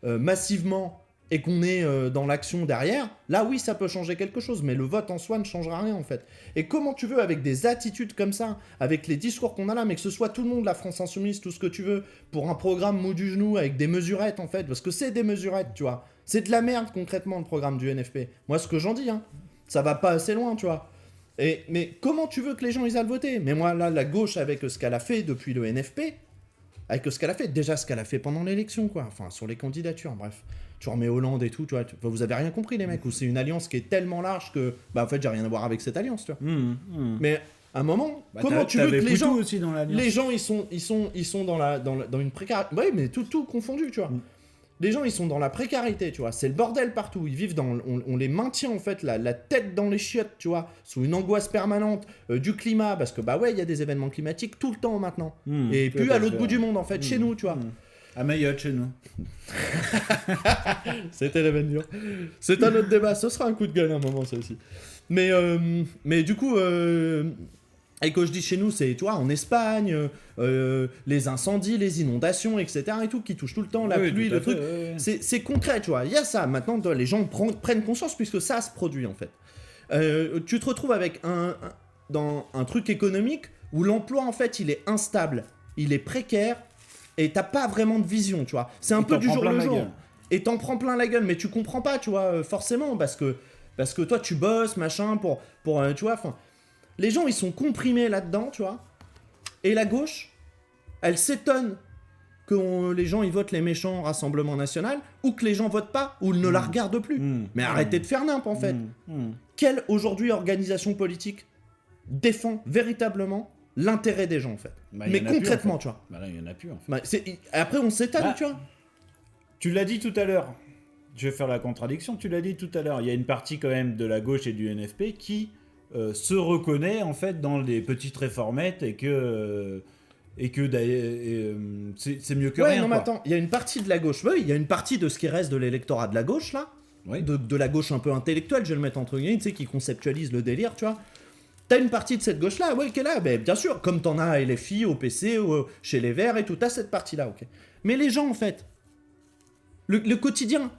[SPEAKER 2] massivement et qu'on est dans l'action derrière, là oui, ça peut changer quelque chose, mais le vote en soi ne changera rien, en fait. Et comment tu veux, avec des attitudes comme ça, avec les discours qu'on a là, mais que ce soit tout le monde, la France Insoumise, tout ce que tu veux, pour un programme mot du genou avec des mesurettes, en fait, parce que c'est des mesurettes, tu vois. C'est de la merde, concrètement, le programme du NFP. Moi, ce que j'en dis, hein, ça va pas assez loin, tu vois. Mais comment tu veux que les gens ils aillent voter? Mais moi, là, la gauche, avec ce qu'elle a fait depuis le NFP, avec ce qu'elle a fait, déjà ce qu'elle a fait pendant l'élection, quoi. Enfin, sur les candidatures, bref. Tu remets Hollande et tout, tu vois. Vous avez rien compris, les mecs, ou c'est une alliance qui est tellement large que, en fait, j'ai rien à voir avec cette alliance, tu vois. Mais à un moment, comment tu veux que les gens,
[SPEAKER 1] aussi dans
[SPEAKER 2] les gens, ils sont dans une précarité. Oui, mais tout confondu, tu vois. Les gens, ils sont dans la précarité, tu vois. C'est le bordel partout. Ils vivent dans... On les maintient, en fait, la tête dans les chiottes, tu vois, sous une angoisse permanente du climat, parce que, il y a des événements climatiques tout le temps, maintenant. Et puis à l'autre bout du monde, en fait, chez nous, tu vois.
[SPEAKER 1] À Mayotte, chez nous.
[SPEAKER 2] C'était l'événement. C'est un autre débat. Ce sera un coup de gueule à un moment, ça aussi. Mais du coup... Et quand je dis chez nous, c'est, tu vois, en Espagne, les incendies, les inondations, etc. et tout, qui touchent tout le temps, la pluie, le truc. C'est concret, tu vois. Il y a ça. Maintenant, les gens prennent conscience puisque ça se produit, en fait. Tu te retrouves avec dans un truc économique où l'emploi, en fait, il est instable, il est précaire, et t'as pas vraiment de vision, tu vois. C'est un peu du jour le jour. Et t'en prends plein la gueule, mais tu comprends pas, tu vois, forcément, parce que toi, tu bosses, machin, pour tu vois, enfin... Les gens, ils sont comprimés là-dedans, tu vois. Et la gauche, elle s'étonne que les gens, ils votent les méchants Rassemblement National, ou que les gens votent pas, ou ne la regardent plus. Mais arrêtez de faire nimp, en fait. Quelle, aujourd'hui, organisation politique défend véritablement l'intérêt des gens, en fait? Mais concrètement, tu vois.
[SPEAKER 1] Là, il y en a plus, en fait.
[SPEAKER 2] Après, on s'étonne, tu vois.
[SPEAKER 1] Tu l'as dit tout à l'heure. Je vais faire la contradiction. Tu l'as dit tout à l'heure. Il y a une partie, quand même, de la gauche et du NFP qui... se reconnaît en fait dans les petites réformettes et que c'est mieux que rien.
[SPEAKER 2] Non, mais attends, il y a une partie de la gauche, il y a une partie de ce qui reste de l'électorat de la gauche là, de la gauche un peu intellectuelle, je vais le mettre entre guillemets, tu sais, qui conceptualise le délire, tu vois. T'as une partie de cette gauche là, qui est là, bien sûr, comme t'en as à LFI, au PC, chez les Verts et tout, t'as cette partie là, ok. Mais les gens en fait, le quotidien.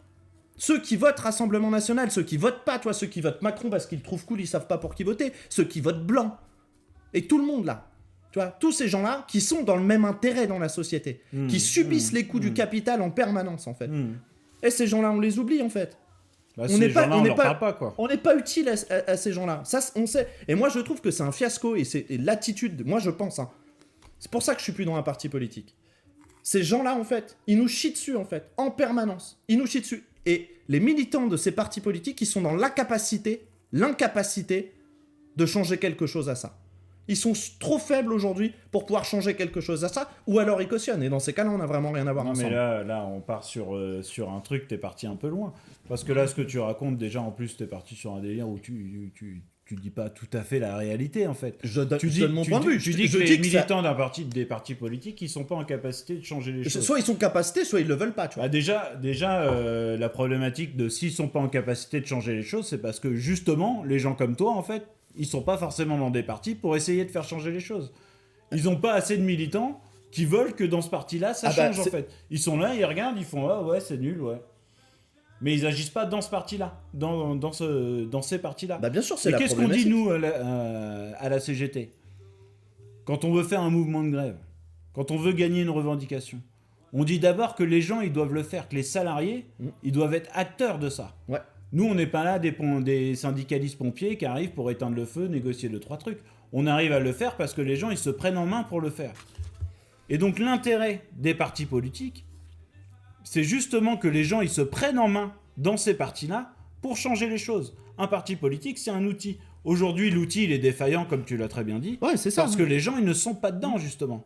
[SPEAKER 2] Ceux qui votent Rassemblement National, ceux qui votent pas, toi, ceux qui votent Macron parce qu'ils le trouvent cool, ils savent pas pour qui voter, ceux qui votent blanc, et tout le monde là, tu vois, tous ces gens-là qui sont dans le même intérêt dans la société, qui subissent les coups du capital en permanence en fait. Et ces gens-là, on les oublie en fait. On n'est pas utile à ces gens-là. Ça, on sait. Et moi, je trouve que c'est un fiasco et c'est l'attitude. Moi, je pense. Hein. C'est pour ça que je suis plus dans un parti politique. Ces gens-là, en fait, ils nous chient dessus en fait, en permanence. Ils nous chient dessus. Et les militants de ces partis politiques, ils sont dans l'incapacité de changer quelque chose à ça. Ils sont trop faibles aujourd'hui pour pouvoir changer quelque chose à ça, ou alors ils cautionnent. Et dans ces cas-là, on n'a vraiment rien à voir ensemble.
[SPEAKER 1] Non, mais là, on part sur un truc, t'es parti un peu loin. Parce que là, ce que tu racontes, déjà, en plus, t'es parti sur un délire où tu dis pas tout à fait la réalité, en fait.
[SPEAKER 2] Je donne mon point de vue.
[SPEAKER 1] Tu dis que les militants des partis politiques, ils sont pas en capacité de changer les choses.
[SPEAKER 2] Soit ils sont en capacité, soit ils le veulent pas, tu vois.
[SPEAKER 1] Déjà, la problématique de s'ils sont pas en capacité de changer les choses, c'est parce que, justement, les gens comme toi, en fait, ils sont pas forcément dans des partis pour essayer de faire changer les choses. Ils ont pas assez de militants qui veulent que dans ce parti-là, ça change, en fait. Ils sont là, ils regardent, ils font « Ah ouais, c'est nul, ouais ». Mais ils agissent pas dans ce parti-là, dans ces partis-là.
[SPEAKER 2] Bien sûr, c'est la
[SPEAKER 1] problématique. Qu'est-ce qu'on dit, nous, à la CGT? Quand on veut faire un mouvement de grève, quand on veut gagner une revendication, on dit d'abord que les gens, ils doivent le faire, que les salariés, ils doivent être acteurs de ça.
[SPEAKER 2] Ouais.
[SPEAKER 1] Nous, on n'est pas là des syndicalistes pompiers qui arrivent pour éteindre le feu, négocier 2-3 trucs. On arrive à le faire parce que les gens, ils se prennent en main pour le faire. Et donc, l'intérêt des partis politiques, c'est justement que les gens, ils se prennent en main dans ces partis-là pour changer les choses. Un parti politique, c'est un outil. Aujourd'hui, l'outil, il est défaillant, comme tu l'as très bien dit.
[SPEAKER 2] Ouais, c'est ça.
[SPEAKER 1] Parce que les gens, ils ne sont pas dedans, justement.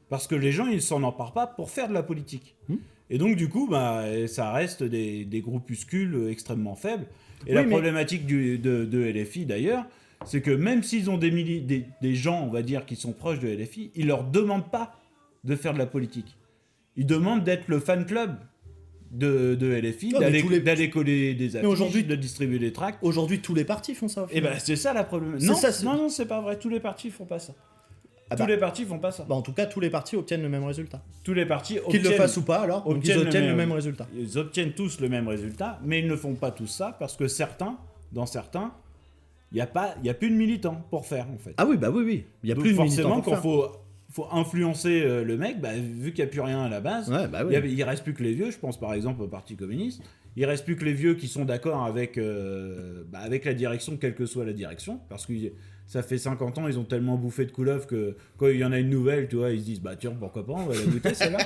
[SPEAKER 1] Parce que les gens, ils ne s'en emparent pas pour faire de la politique. Et donc, du coup, bah, ça reste des groupuscules extrêmement faibles. Et la problématique de LFI, d'ailleurs, c'est que même s'ils ont des gens, on va dire, qui sont proches de LFI, ils leur demandent pas de faire de la politique. Ils demandent d'être le fan club de LFI, d'aller coller des affiches, de distribuer des tracts.
[SPEAKER 2] Aujourd'hui, tous les partis font ça.
[SPEAKER 1] Et ben c'est ça la problématique. Non, c'est pas vrai. Tous les partis font pas ça. Les partis font pas ça.
[SPEAKER 2] Bah, en tout cas, tous les partis obtiennent le même résultat.
[SPEAKER 1] Tous les partis
[SPEAKER 2] qu'ils le fassent ou pas, alors, ils obtiennent le même résultat.
[SPEAKER 1] Ils obtiennent tous le même résultat, mais ils ne font pas tous ça parce que dans certains, il y a plus de militants pour faire en fait.
[SPEAKER 2] Ah oui, bah oui. Il y a plus de militants pour faire.
[SPEAKER 1] Quand faut influencer le mec, bah, vu qu'il n'y a plus rien à la base, il reste plus que les vieux. Je pense par exemple au Parti communiste. Il reste plus que les vieux qui sont d'accord avec la direction, quelle que soit la direction, parce que ça fait 50 ans, ils ont tellement bouffé de couleuvre que quand il y en a une nouvelle, tu vois, ils se disent bah tiens, pourquoi pas, on va la goûter celle-là.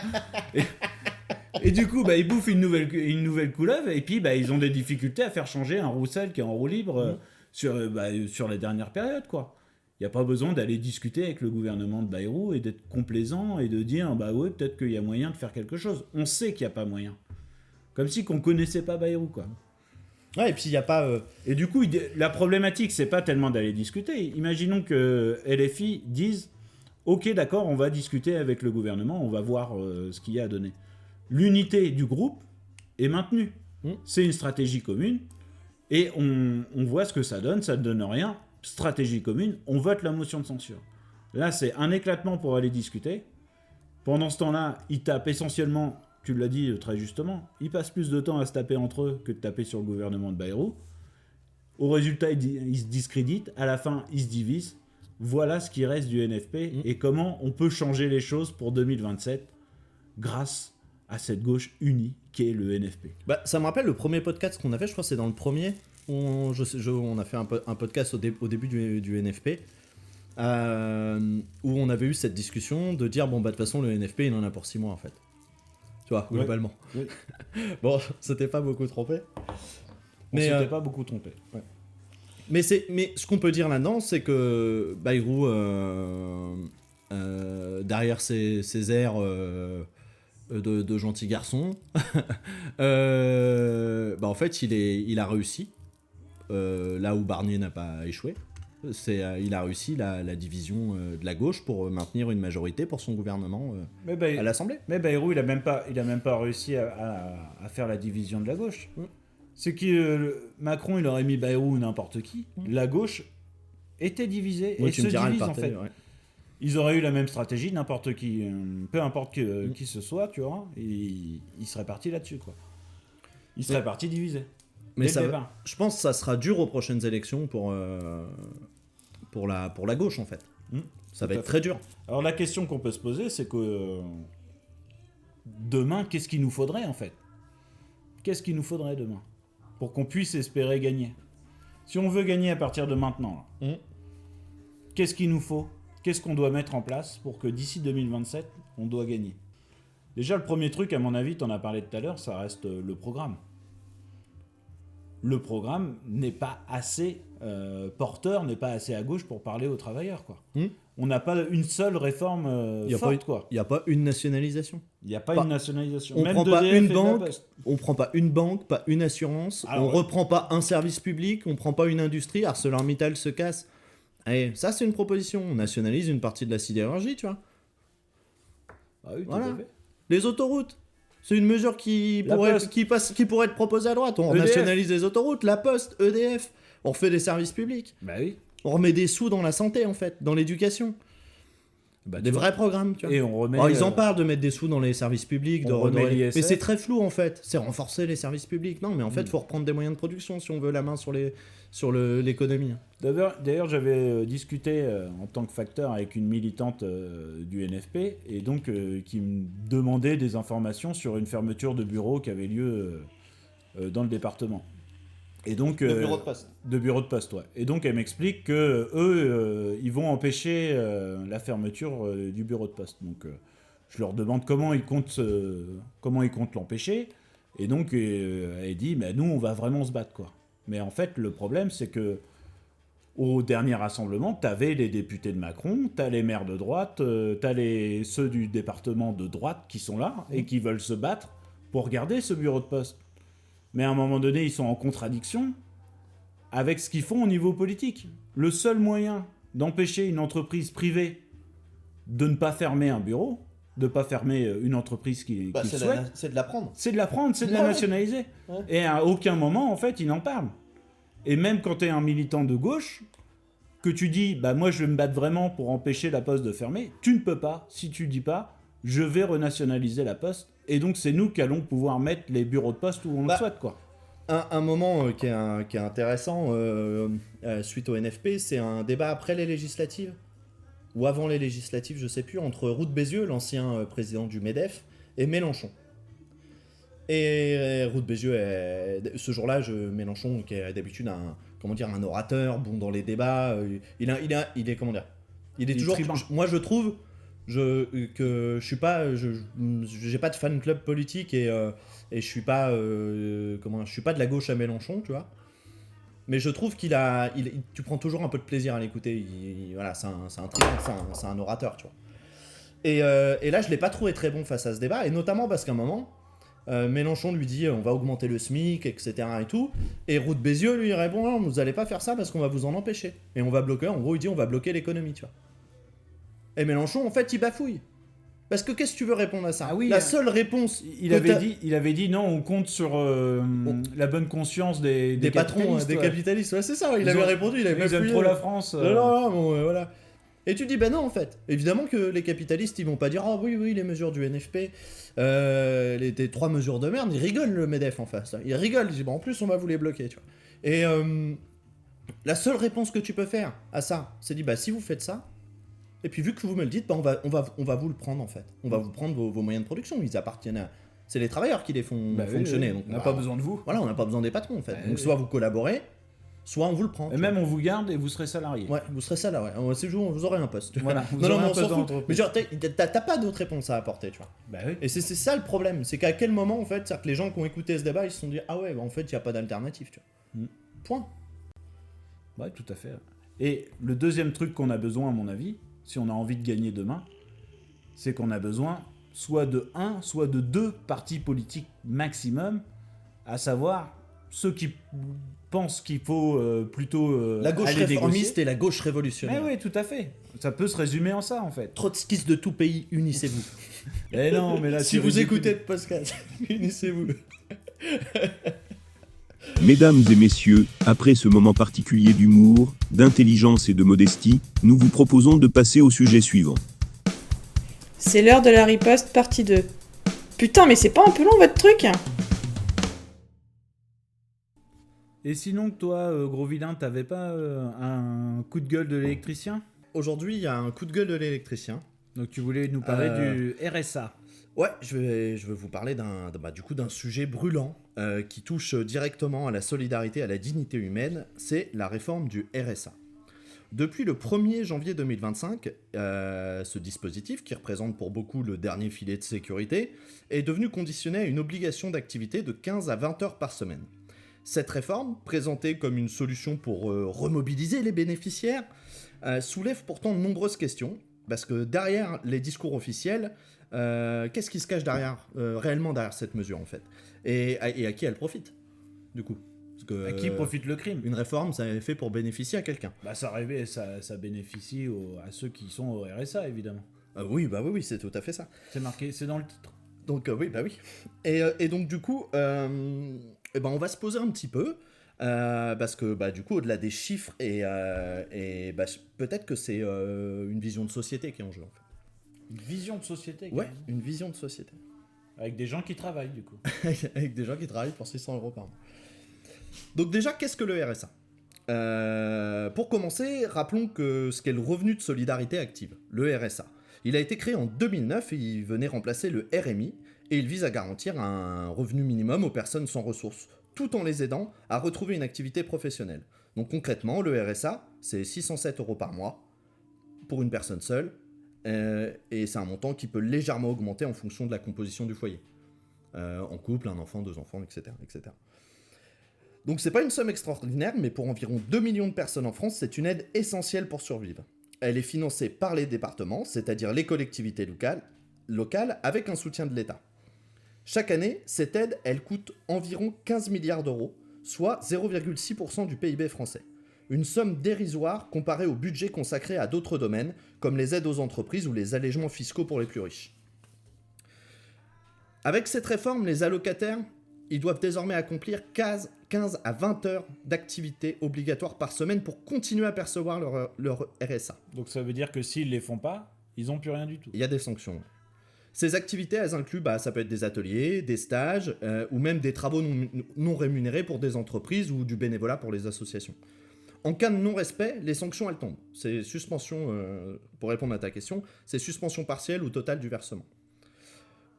[SPEAKER 1] Et du coup, bah, ils bouffent une nouvelle couleuvre, et puis bah, ils ont des difficultés à faire changer un Roussel qui est en roue libre sur les dernières périodes, quoi. Il n'y a pas besoin d'aller discuter avec le gouvernement de Bayrou et d'être complaisant et de dire bah ouais, peut-être qu'il y a moyen de faire quelque chose. On sait qu'il n'y a pas moyen. Comme si qu'on connaissait pas Bayrou, quoi.
[SPEAKER 2] Ouais, et puis il n'y a pas...
[SPEAKER 1] Et du coup, la problématique, c'est pas tellement d'aller discuter. Imaginons que LFI dise ok, d'accord, on va discuter avec le gouvernement, on va voir ce qu'il y a à donner. L'unité du groupe est maintenue. C'est une stratégie commune et on voit ce que ça donne ne donne rien. Stratégie commune, on vote la motion de censure. Là, c'est un éclatement pour aller discuter. Pendant ce temps-là, ils tapent essentiellement, tu l'as dit très justement, ils passent plus de temps à se taper entre eux que de taper sur le gouvernement de Bayrou. Au résultat, ils se discréditent. À la fin, ils se divisent. Voilà ce qui reste du NFP et comment on peut changer les choses pour 2027 grâce à cette gauche unie qui est le NFP.
[SPEAKER 2] Bah, ça me rappelle le premier podcast qu'on a fait, je crois que c'est dans le premier. On a fait un podcast au début du NFP où on avait eu cette discussion de dire bon bah de toute façon le NFP il en a pour 6 mois en fait, tu vois, globalement.
[SPEAKER 1] Oui.
[SPEAKER 2] Bon, c'était pas beaucoup trompé.
[SPEAKER 1] Mais c'était pas beaucoup trompé. Ouais.
[SPEAKER 2] Mais ce qu'on peut dire là-dedans, c'est que Bayrou derrière ses airs de gentil garçon, bah en fait il a réussi. Là où Barnier n'a pas échoué, il a réussi la division de la gauche pour maintenir une majorité pour son gouvernement à l'Assemblée.
[SPEAKER 1] Mais Bayrou, il a même pas réussi à faire la division de la gauche. C'est que Macron, il aurait mis Bayrou ou n'importe qui. La gauche était divisée et se divise en fait. Ouais. Ils auraient eu la même stratégie, n'importe qui, peu importe qui ce soit, tu vois, ils seraient partis là-dessus, quoi. Ils seraient partis divisés.
[SPEAKER 2] Mais je pense que ça sera dur aux prochaines élections pour la gauche, en fait. Ça va être très dur.
[SPEAKER 1] Alors la question qu'on peut se poser, c'est que demain, qu'est-ce qu'il nous faudrait, en fait ? Qu'est-ce qu'il nous faudrait demain ? Pour qu'on puisse espérer gagner. Si on veut gagner à partir de maintenant, là, qu'est-ce qu'il nous faut ? Qu'est-ce qu'on doit mettre en place pour que d'ici 2027, on doit gagner ? Déjà, le premier truc, à mon avis, tu en as parlé tout à l'heure, ça reste le programme. Le programme n'est pas assez porteur, n'est pas assez à gauche pour parler aux travailleurs, quoi. On n'a pas une seule réforme forte, quoi.
[SPEAKER 2] Il n'y a pas une nationalisation.
[SPEAKER 1] Il n'y a pas une nationalisation.
[SPEAKER 2] On ne prend pas une banque, on prend pas une banque, pas une assurance, on reprend pas un service public, on prend pas une industrie, ArcelorMittal se casse. Allez, ça c'est une proposition, on nationalise une partie de la sidérurgie, tu vois.
[SPEAKER 1] Ah oui,
[SPEAKER 2] voilà. Les autoroutes. C'est une mesure qui pourrait être proposée à droite. On nationalise les autoroutes, la Poste, EDF. On refait des services publics.
[SPEAKER 1] Bah oui.
[SPEAKER 2] On remet des sous dans la santé, en fait, dans l'éducation. Des vrais programmes, tu vois.
[SPEAKER 1] Et on remet.
[SPEAKER 2] Alors, ils en parlent de mettre des sous dans les services publics.
[SPEAKER 1] Mais
[SPEAKER 2] c'est très flou, en fait. C'est renforcer les services publics. Non, mais en fait, il faut reprendre des moyens de production si on veut la main sur l'économie.
[SPEAKER 1] D'ailleurs, j'avais discuté en tant que facteur avec une militante du NFP et donc qui me demandait des informations sur une fermeture de bureau qui avait lieu dans le département. Et donc,
[SPEAKER 2] de bureau de poste.
[SPEAKER 1] De bureau de poste, ouais. Et donc, elle m'explique que eux, ils vont empêcher la fermeture du bureau de poste. Donc, je leur demande comment ils comptent l'empêcher. Et donc, elle dit, mais nous, on va vraiment se battre, quoi. Mais en fait, le problème, c'est que au dernier rassemblement, t'avais les députés de Macron, t'as les maires de droite, t'as ceux du département de droite qui sont là et qui veulent se battre pour garder ce bureau de poste. Mais à un moment donné, ils sont en contradiction avec ce qu'ils font au niveau politique. Le seul moyen d'empêcher une entreprise privée de ne pas fermer un bureau, de ne pas fermer une entreprise qui souhaite,
[SPEAKER 2] c'est de la prendre.
[SPEAKER 1] c'est de la prendre, c'est de la
[SPEAKER 2] Ouais.
[SPEAKER 1] nationaliser.
[SPEAKER 2] Ouais.
[SPEAKER 1] Et à aucun moment, en fait, ils n'en parlent. Et même quand tu es un militant de gauche, que tu dis, bah moi je vais me battre vraiment pour empêcher la Poste de fermer, tu ne peux pas, si tu dis pas, je vais renationaliser la Poste, et donc c'est nous qui allons pouvoir mettre les bureaux de poste où on le souhaite, quoi.
[SPEAKER 2] Un moment qui est intéressant suite au NFP, c'est un débat après les législatives, ou avant les législatives, je sais plus, entre Roux de Bézieux, l'ancien président du MEDEF, et Mélenchon. Et Roux de Bézieux, ce jour-là, Mélenchon, qui est d'habitude un orateur, bon dans les débats, il est comment dire, il est toujours.
[SPEAKER 1] tribun.
[SPEAKER 2] Moi, je trouve que je suis pas, j'ai pas de fan club politique et je suis pas, je suis pas de la gauche à Mélenchon, tu vois. Mais je trouve tu prends toujours un peu de plaisir à l'écouter. Voilà, c'est un tribun, c'est un orateur, tu vois. Et là, je l'ai pas trouvé très bon face à ce débat, et notamment parce qu'à un moment, Mélenchon lui dit on va augmenter le SMIC, etc. et tout, et Roux de Bézieux lui répond non, vous allez pas faire ça parce qu'on va vous en empêcher. Et on va bloquer, en gros, il dit on va bloquer l'économie, tu vois. Et Mélenchon, en fait, il bafouille. Parce que qu'est-ce que tu veux répondre à ça?
[SPEAKER 1] Ah oui,
[SPEAKER 2] la seule réponse.
[SPEAKER 1] Il avait dit non, on compte sur la bonne conscience des
[SPEAKER 2] patrons,
[SPEAKER 1] capitalistes,
[SPEAKER 2] des
[SPEAKER 1] ouais.
[SPEAKER 2] capitalistes, ouais, c'est ça, il avait répondu, il avait
[SPEAKER 1] Ils aiment
[SPEAKER 2] bafouillé.
[SPEAKER 1] trop la France.
[SPEAKER 2] Non, bon, voilà. Et tu dis, ben non, en fait. Évidemment que les capitalistes, ils vont pas dire, ah oui, les mesures du NFP, les 3 mesures de merde, ils rigolent le MEDEF en face. Ils rigolent, ils disent, bon, en plus, on va vous les bloquer, tu vois. Et la seule réponse que tu peux faire à ça, c'est dire, bah si vous faites ça, et puis vu que vous me le dites, bah, on va vous le prendre, en fait. On va vous prendre vos moyens de production, ils appartiennent à... C'est les travailleurs qui les font fonctionner. Donc,
[SPEAKER 1] on n'a pas besoin de vous.
[SPEAKER 2] Voilà, on n'a pas besoin des patrons, en fait. Donc soit vous collaborez, soit on vous le prend.
[SPEAKER 1] Et même on vous garde et vous serez salarié.
[SPEAKER 2] Ouais, vous serez ça là, ouais. C'est jour, vous aurez un poste.
[SPEAKER 1] Voilà, vous
[SPEAKER 2] non,
[SPEAKER 1] aurez
[SPEAKER 2] mais
[SPEAKER 1] un
[SPEAKER 2] on
[SPEAKER 1] poste
[SPEAKER 2] s'en
[SPEAKER 1] dans
[SPEAKER 2] fout.
[SPEAKER 1] l'entreprise.
[SPEAKER 2] Mais genre, t'as pas d'autre réponse à apporter, tu vois.
[SPEAKER 1] Bah oui.
[SPEAKER 2] Et c'est ça le problème, c'est qu'à quel moment, en fait, c'est-à-dire que les gens qui ont écouté ce débat, ils se sont dit, ah ouais, bah, en fait, il n'y a pas d'alternative, tu vois. Point.
[SPEAKER 1] Ouais, tout à fait. Et le deuxième truc qu'on a besoin, à mon avis, si on a envie de gagner demain, c'est qu'on a besoin soit de 1, soit de 2 partis politiques maximum, à savoir ceux qui pensent qu'il faut plutôt
[SPEAKER 2] La gauche
[SPEAKER 1] aller
[SPEAKER 2] réformiste
[SPEAKER 1] négocier.
[SPEAKER 2] et la gauche révolutionnaire.
[SPEAKER 1] Mais oui, tout à fait. Ça peut se résumer en ça, en fait.
[SPEAKER 2] Trotskistes de tout pays, unissez-vous.
[SPEAKER 1] Eh non, mais là,
[SPEAKER 2] Si
[SPEAKER 1] c'est
[SPEAKER 2] vous
[SPEAKER 1] ridicule.
[SPEAKER 2] écoutez le podcast, unissez-vous.
[SPEAKER 4] Mesdames et messieurs, après ce moment particulier d'humour, d'intelligence et de modestie, nous vous proposons de passer au sujet suivant.
[SPEAKER 6] C'est l'heure de la riposte partie 2. Putain, mais c'est pas un peu long votre truc?
[SPEAKER 1] Et sinon, toi, gros vilain, t'avais pas un coup de gueule de l'électricien?
[SPEAKER 2] Aujourd'hui, il y a un coup de gueule de l'électricien.
[SPEAKER 1] Donc tu voulais nous parler du RSA.
[SPEAKER 2] Ouais, je vais vous parler d'un sujet brûlant qui touche directement à la solidarité, à la dignité humaine, c'est la réforme du RSA. Depuis le 1er janvier 2025, ce dispositif, qui représente pour beaucoup le dernier filet de sécurité, est devenu conditionné à une obligation d'activité de 15 à 20 heures par semaine. Cette réforme, présentée comme une solution pour remobiliser les bénéficiaires, soulève pourtant de nombreuses questions, parce que derrière les discours officiels, qu'est-ce qui se cache réellement derrière cette mesure en fait, et à qui elle profite, du coup, parce que,
[SPEAKER 1] À qui profite le crime?
[SPEAKER 2] une réforme, ça est fait pour bénéficier à quelqu'un.
[SPEAKER 1] Bah ça bénéficie à ceux qui sont au RSA, évidemment.
[SPEAKER 2] Oui, c'est tout à fait ça.
[SPEAKER 1] C'est marqué, c'est dans le titre.
[SPEAKER 2] Donc oui. Et donc du coup, on va se poser un petit peu, parce que du coup, au-delà des chiffres, peut-être que c'est une vision de société qui est en jeu en fait.
[SPEAKER 1] Une vision de société.
[SPEAKER 2] Ouais, une vision de société.
[SPEAKER 1] Avec des gens qui travaillent, du coup.
[SPEAKER 2] Avec des gens qui travaillent pour 600 € par mois. Donc déjà, qu'est-ce que le RSA ? Pour commencer, rappelons que ce qu'est le revenu de solidarité active, le RSA. Il a été créé en 2009 et il venait remplacer le RMI, et il vise à garantir un revenu minimum aux personnes sans ressources, tout en les aidant à retrouver une activité professionnelle. Donc concrètement, le RSA, c'est 607 € par mois pour une personne seule, et c'est un montant qui peut légèrement augmenter en fonction de la composition du foyer. En couple, un enfant, 2 enfants, etc. Donc c'est pas une somme extraordinaire, mais pour environ 2 millions de personnes en France, c'est une aide essentielle pour survivre. Elle est financée par les départements, c'est-à-dire les collectivités locales, avec un soutien de l'État. Chaque année, cette aide, elle coûte environ 15 milliards d'euros, soit 0,6% du PIB français. Une somme dérisoire comparée au budget consacré à d'autres domaines, comme les aides aux entreprises ou les allègements fiscaux pour les plus riches. Avec cette réforme, les allocataires, ils doivent désormais accomplir 15 à 20 heures d'activité obligatoire par semaine pour continuer à percevoir leur RSA.
[SPEAKER 1] Donc ça veut dire que s'ils les font pas, ils ont plus rien du tout.
[SPEAKER 2] Il y a des sanctions. Ces activités, elles incluent, ça peut être des ateliers, des stages, ou même des travaux non rémunérés pour des entreprises ou du bénévolat pour les associations. En cas de non-respect, les sanctions, elles tombent. C'est suspension, pour répondre à ta question, c'est suspension partielle ou totale du versement.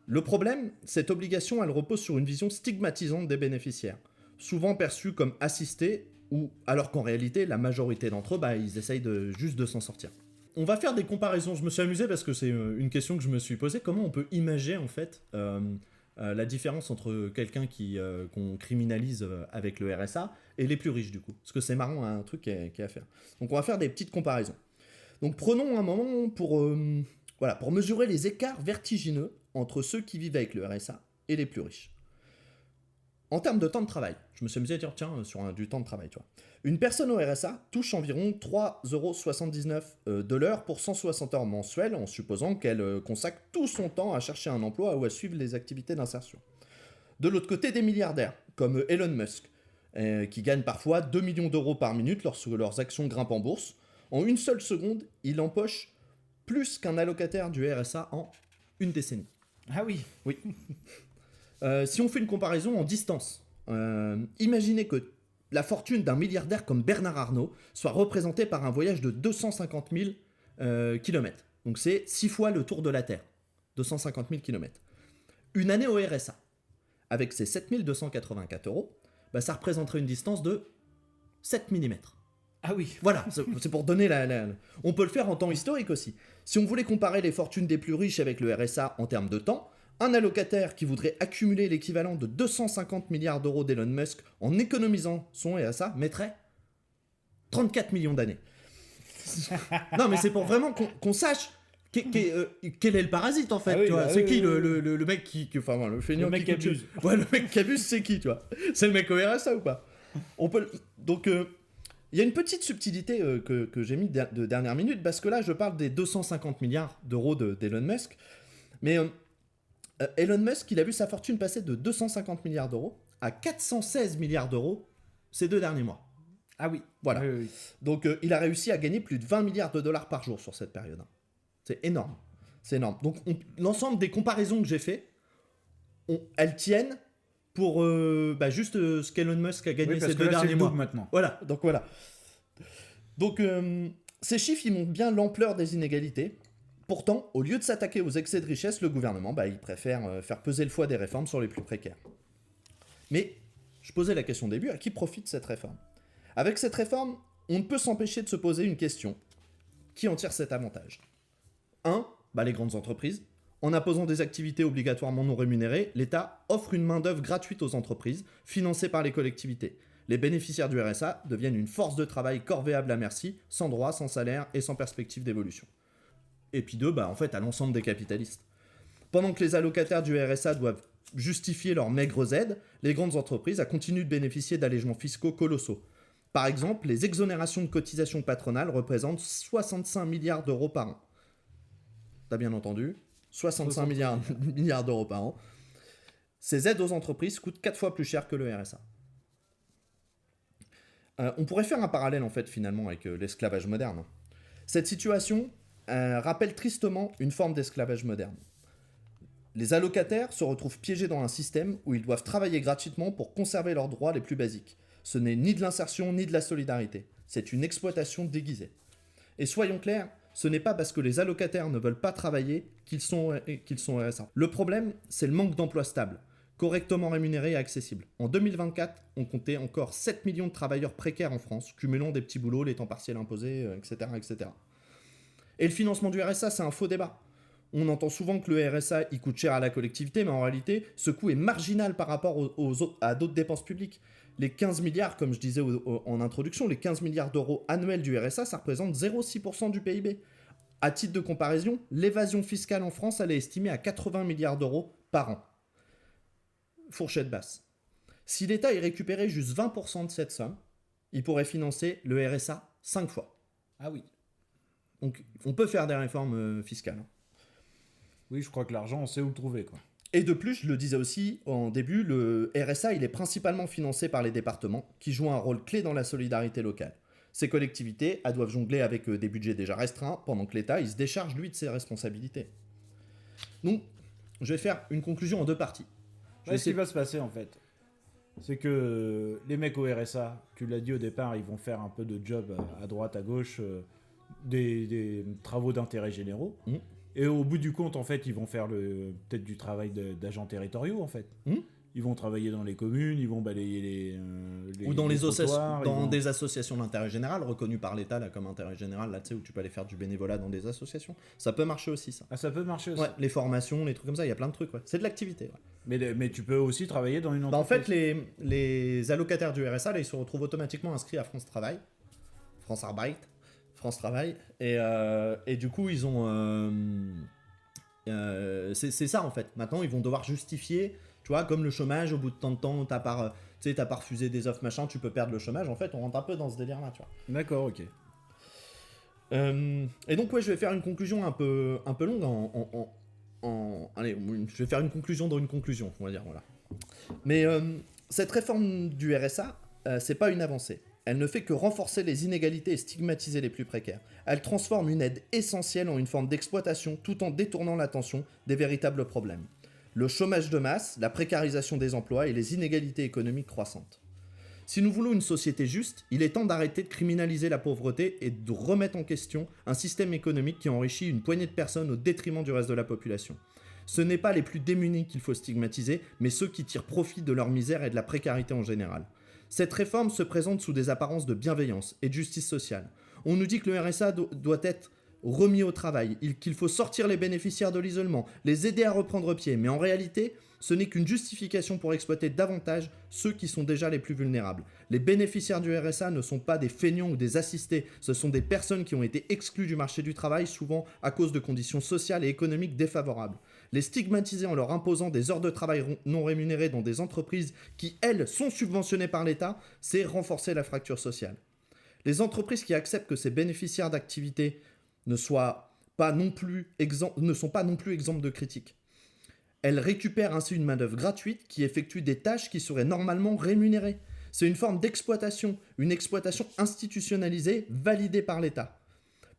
[SPEAKER 2] Le problème, cette obligation, elle repose sur une vision stigmatisante des bénéficiaires, souvent perçus comme assistés, alors qu'en réalité, la majorité d'entre eux, ils essayent juste de s'en sortir. On va faire des comparaisons. Je me suis amusé parce que c'est une question que je me suis posée. Comment on peut imaginer, en fait, la différence entre quelqu'un qu'on criminalise avec le RSA et les plus riches, du coup? Parce que c'est marrant, un truc qui est à faire. Donc, on va faire des petites comparaisons. Donc, prenons un moment pour mesurer les écarts vertigineux entre ceux qui vivent avec le RSA et les plus riches. En termes de temps de travail, je me suis amusé à dire, sur du temps de travail, tu vois. Une personne au RSA touche environ 3,79 € de l'heure pour 160 heures mensuelles, en supposant qu'elle consacre tout son temps à chercher un emploi ou à suivre les activités d'insertion. De l'autre côté, des milliardaires, comme Elon Musk, qui gagnent parfois 2 millions d'euros par minute lorsque leurs actions grimpent en bourse. En une seule seconde, il empoche plus qu'un allocataire du RSA en une décennie.
[SPEAKER 1] Ah oui.
[SPEAKER 2] Oui. Si on fait une comparaison en distance, imaginez que la fortune d'un milliardaire comme Bernard Arnault soit représentée par un voyage de 250 000 km. Donc c'est 6 fois le tour de la Terre. 250 000 km. Une année au RSA, avec ses 7 284 €, ça représenterait une distance de 7 mm.
[SPEAKER 1] Ah oui.
[SPEAKER 2] Voilà, c'est pour donner On peut le faire en temps historique aussi. Si on voulait comparer les fortunes des plus riches avec le RSA en termes de temps, un allocataire qui voudrait accumuler l'équivalent de 250 milliards d'euros d'Elon Musk en économisant son RSA mettrait 34 millions d'années. Non, mais c'est pour vraiment qu'on sache quel est le parasite en fait.
[SPEAKER 1] Ah oui,
[SPEAKER 2] tu vois. C'est qui
[SPEAKER 1] oui.
[SPEAKER 2] le mec qui le feignant
[SPEAKER 1] Le mec qui abuse.
[SPEAKER 2] Ouais, le mec qui abuse, c'est qui, tu vois? C'est le mec au RSA ou pas? Donc, il y a une petite subtilité que j'ai mis de dernière minute, parce que là, je parle des 250 milliards d'euros d'Elon Musk. Mais Elon Musk, il a vu sa fortune passer de 250 milliards d'euros à 416 milliards d'euros ces 2 derniers mois.
[SPEAKER 1] Ah oui.
[SPEAKER 2] Voilà.
[SPEAKER 1] Oui.
[SPEAKER 2] Donc, il a réussi à gagner plus de 20 milliards de dollars par jour sur cette période. C'est énorme. C'est énorme. Donc, l'ensemble des comparaisons que j'ai fait, elles tiennent pour juste ce qu'Elon Musk a gagné ces 2 derniers mois.
[SPEAKER 1] Maintenant.
[SPEAKER 2] Voilà. Donc, ces chiffres, ils montrent bien l'ampleur des inégalités. Pourtant, au lieu de s'attaquer aux excès de richesse, le gouvernement, il préfère faire peser le poids des réformes sur les plus précaires. Mais, je posais la question au début, à qui profite cette réforme? Avec cette réforme, on ne peut s'empêcher de se poser une question. Qui en tire cet avantage? 1. Les grandes entreprises. En imposant des activités obligatoirement non rémunérées, l'État offre une main-d'œuvre gratuite aux entreprises, financée par les collectivités. Les bénéficiaires du RSA deviennent une force de travail corvéable à merci, sans droit, sans salaire et sans perspective d'évolution. Et puis 2, à l'ensemble des capitalistes. Pendant que les allocataires du RSA doivent justifier leurs maigres aides, les grandes entreprises continuent de bénéficier d'allégements fiscaux colossaux. Par exemple, les exonérations de cotisations patronales représentent 65 milliards d'euros par an. T'as bien entendu ? 65 milliards d'euros par an. Ces aides aux entreprises coûtent 4 fois plus cher que le RSA. On pourrait faire un parallèle, en fait, finalement, avec l'esclavage moderne. Cette situation rappelle tristement une forme d'esclavage moderne. Les allocataires se retrouvent piégés dans un système où ils doivent travailler gratuitement pour conserver leurs droits les plus basiques. Ce n'est ni de l'insertion ni de la solidarité. C'est une exploitation déguisée. Et soyons clairs, ce n'est pas parce que les allocataires ne veulent pas travailler qu'ils sont RSA. Le problème, c'est le manque d'emplois stables, correctement rémunérés et accessibles. En 2024, on comptait encore 7 millions de travailleurs précaires en France, cumulant des petits boulots, les temps partiels imposés, etc., etc. Et le financement du RSA, c'est un faux débat. On entend souvent que le RSA, il coûte cher à la collectivité, mais en réalité, ce coût est marginal par rapport à d'autres dépenses publiques. les 15 milliards, comme je disais en introduction, les 15 milliards d'euros annuels du RSA, ça représente 0,6% du PIB. À titre de comparaison, l'évasion fiscale en France, elle est estimée à 80 milliards d'euros par an. Fourchette basse. Si l'État y récupérait juste 20% de cette somme, il pourrait financer le RSA 5 fois.
[SPEAKER 1] Ah oui.
[SPEAKER 2] Donc, on peut faire des réformes fiscales.
[SPEAKER 1] Oui, je crois que l'argent, on sait où le trouver, quoi.
[SPEAKER 2] Et de plus, je le disais aussi en début, le RSA, il est principalement financé par les départements, qui jouent un rôle clé dans la solidarité locale. Ces collectivités, elles doivent jongler avec des budgets déjà restreints, pendant que l'État, il se décharge, lui, de ses responsabilités. Donc, je vais faire une conclusion en 2 parties.
[SPEAKER 1] Ce qui va se passer, en fait, c'est que les mecs au RSA, tu l'as dit au départ, ils vont faire un peu de job à droite, à gauche, des travaux d'intérêt généraux. Et au bout du compte, en fait, ils vont faire peut-être du travail d'agents territoriaux, en fait. Ils vont travailler dans les communes, ils vont balayer les
[SPEAKER 2] ou dans
[SPEAKER 1] les
[SPEAKER 2] dans
[SPEAKER 1] trottoirs,
[SPEAKER 2] des associations d'intérêt général, reconnues par l'État là, comme intérêt général, là, tu sais, où tu peux aller faire du bénévolat dans des associations. Ça peut marcher aussi, ça.
[SPEAKER 1] Ah, ça peut marcher aussi.
[SPEAKER 2] Ouais, les formations, les trucs comme ça, il y a plein de trucs. Ouais. C'est de l'activité. Ouais.
[SPEAKER 1] Mais tu peux aussi travailler dans une
[SPEAKER 2] En
[SPEAKER 1] entreprise.
[SPEAKER 2] fait, les allocataires du RSA, là, ils se retrouvent automatiquement inscrits à France Travail, France Travail, et du coup, ils ont... c'est ça, en fait. Maintenant, ils vont devoir justifier, tu vois, comme le chômage, au bout de tant de temps, t'as pas refusé des offres, machin, tu peux perdre le chômage. En fait, on rentre un peu dans ce délire-là, tu vois.
[SPEAKER 1] D'accord, ok.
[SPEAKER 2] Et donc, ouais, je vais faire une conclusion un peu longue allez, je vais faire une conclusion dans une conclusion, on va dire, voilà. Mais cette réforme du RSA, c'est pas une avancée. Elle ne fait que renforcer les inégalités et stigmatiser les plus précaires. Elle transforme une aide essentielle en une forme d'exploitation tout en détournant l'attention des véritables problèmes. Le chômage de masse, la précarisation des emplois et les inégalités économiques croissantes. Si nous voulons une société juste, il est temps d'arrêter de criminaliser la pauvreté et de remettre en question un système économique qui enrichit une poignée de personnes au détriment du reste de la population. Ce n'est pas les plus démunis qu'il faut stigmatiser, mais ceux qui tirent profit de leur misère et de la précarité en général. Cette réforme se présente sous des apparences de bienveillance et de justice sociale. On nous dit que le RSA doit être remis au travail, qu'il faut sortir les bénéficiaires de l'isolement, les aider à reprendre pied, mais en réalité, ce n'est qu'une justification pour exploiter davantage ceux qui sont déjà les plus vulnérables. Les bénéficiaires du RSA ne sont pas des feignants ou des assistés, ce sont des personnes qui ont été exclues du marché du travail, souvent à cause de conditions sociales et économiques défavorables. Les stigmatiser en leur imposant des heures de travail non rémunérées dans des entreprises qui, elles, sont subventionnées par l'État, c'est renforcer la fracture sociale. Les entreprises qui acceptent que ces bénéficiaires d'activités ne sont pas non plus exemples de critiques. Elles récupèrent ainsi une main-d'œuvre gratuite qui effectue des tâches qui seraient normalement rémunérées. C'est une forme d'exploitation, une exploitation institutionnalisée, validée par l'État.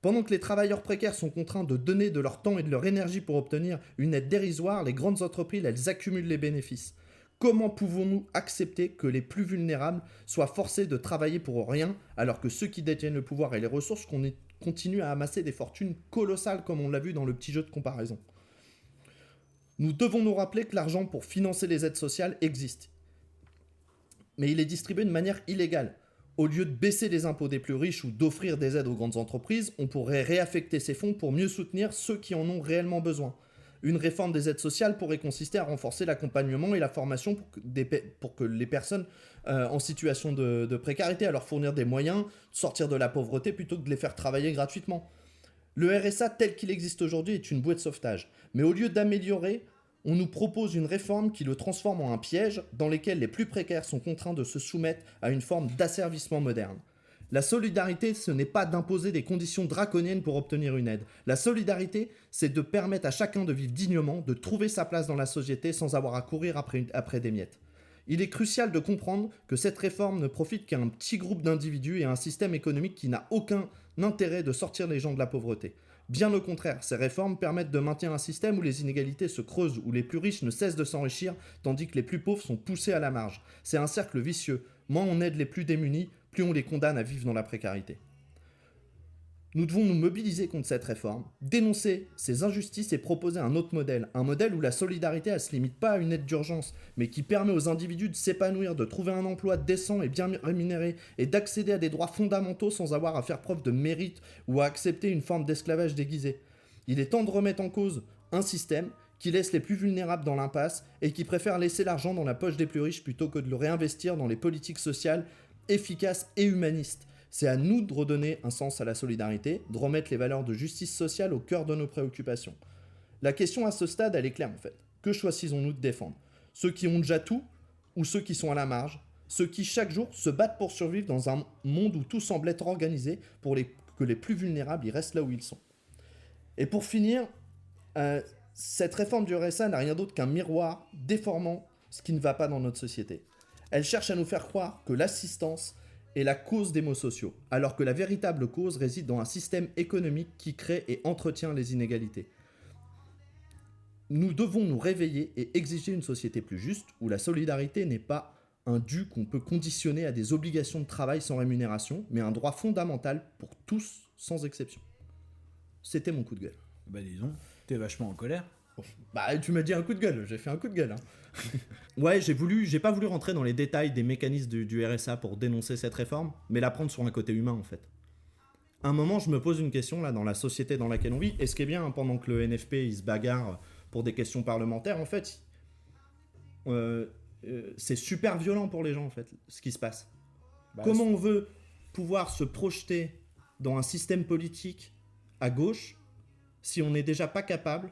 [SPEAKER 2] Pendant que les travailleurs précaires sont contraints de donner de leur temps et de leur énergie pour obtenir une aide dérisoire, les grandes entreprises, elles accumulent les bénéfices. Comment pouvons-nous accepter que les plus vulnérables soient forcés de travailler pour rien, alors que ceux qui détiennent le pouvoir et les ressources continuent à amasser des fortunes colossales, comme on l'a vu dans le petit jeu de comparaison? Nous devons nous rappeler que l'argent pour financer les aides sociales existe. Mais il est distribué de manière illégale. Au lieu de baisser les impôts des plus riches ou d'offrir des aides aux grandes entreprises, on pourrait réaffecter ces fonds pour mieux soutenir ceux qui en ont réellement besoin. Une réforme des aides sociales pourrait consister à renforcer l'accompagnement et la formation pour que les personnes en situation de précarité, à leur fournir des moyens de sortir de la pauvreté plutôt que de les faire travailler gratuitement. Le RSA tel qu'il existe aujourd'hui est une bouée de sauvetage. Mais au lieu d'améliorer, on nous propose une réforme qui le transforme en un piège dans lequel les plus précaires sont contraints de se soumettre à une forme d'asservissement moderne. La solidarité, ce n'est pas d'imposer des conditions draconiennes pour obtenir une aide. La solidarité, c'est de permettre à chacun de vivre dignement, de trouver sa place dans la société sans avoir à courir après des miettes. Il est crucial de comprendre que cette réforme ne profite qu'à un petit groupe d'individus et à un système économique qui n'a aucun intérêt de sortir les gens de la pauvreté. Bien au contraire, ces réformes permettent de maintenir un système où les inégalités se creusent, où les plus riches ne cessent de s'enrichir, tandis que les plus pauvres sont poussés à la marge. C'est un cercle vicieux. Moins on aide les plus démunis, plus on les condamne à vivre dans la précarité. Nous devons nous mobiliser contre cette réforme, dénoncer ces injustices et proposer un autre modèle. Un modèle où la solidarité ne se limite pas à une aide d'urgence, mais qui permet aux individus de s'épanouir, de trouver un emploi décent et bien rémunéré, et d'accéder à des droits fondamentaux sans avoir à faire preuve de mérite ou à accepter une forme d'esclavage déguisé. Il est temps de remettre en cause un système qui laisse les plus vulnérables dans l'impasse et qui préfère laisser l'argent dans la poche des plus riches plutôt que de le réinvestir dans les politiques sociales efficaces et humanistes. C'est à nous de redonner un sens à la solidarité, de remettre les valeurs de justice sociale au cœur de nos préoccupations. La question à ce stade, elle est claire en fait. Que choisissons-nous de défendre ? Ceux qui ont déjà tout ou ceux qui sont à la marge ? Ceux qui chaque jour se battent pour survivre dans un monde où tout semble être organisé pour que les plus vulnérables y restent là où ils sont. Et pour finir, cette réforme du RSA n'a rien d'autre qu'un miroir déformant ce qui ne va pas dans notre société. Elle cherche à nous faire croire que l'assistance est la cause des maux sociaux, alors que la véritable cause réside dans un système économique qui crée et entretient les inégalités. Nous devons nous réveiller et exiger une société plus juste, où la solidarité n'est pas un dû qu'on peut conditionner à des obligations de travail sans rémunération, mais un droit fondamental pour tous, sans exception. C'était mon coup de gueule.
[SPEAKER 1] Bah disons, t'es vachement en colère.
[SPEAKER 2] Bah tu m'as dit un coup de gueule, j'ai fait un coup de gueule. Ouais, j'ai pas voulu rentrer dans les détails des mécanismes du RSA pour dénoncer cette réforme, mais la prendre sur un côté humain en fait. À un moment, je me pose une question là dans la société dans laquelle on vit, et ce qui est bien, hein, pendant que le NFP il se bagarre pour des questions parlementaires, en fait, c'est super violent pour les gens en fait, ce qui se passe. Comment on veut pouvoir se projeter dans un système politique à gauche si on n'est déjà pas capable,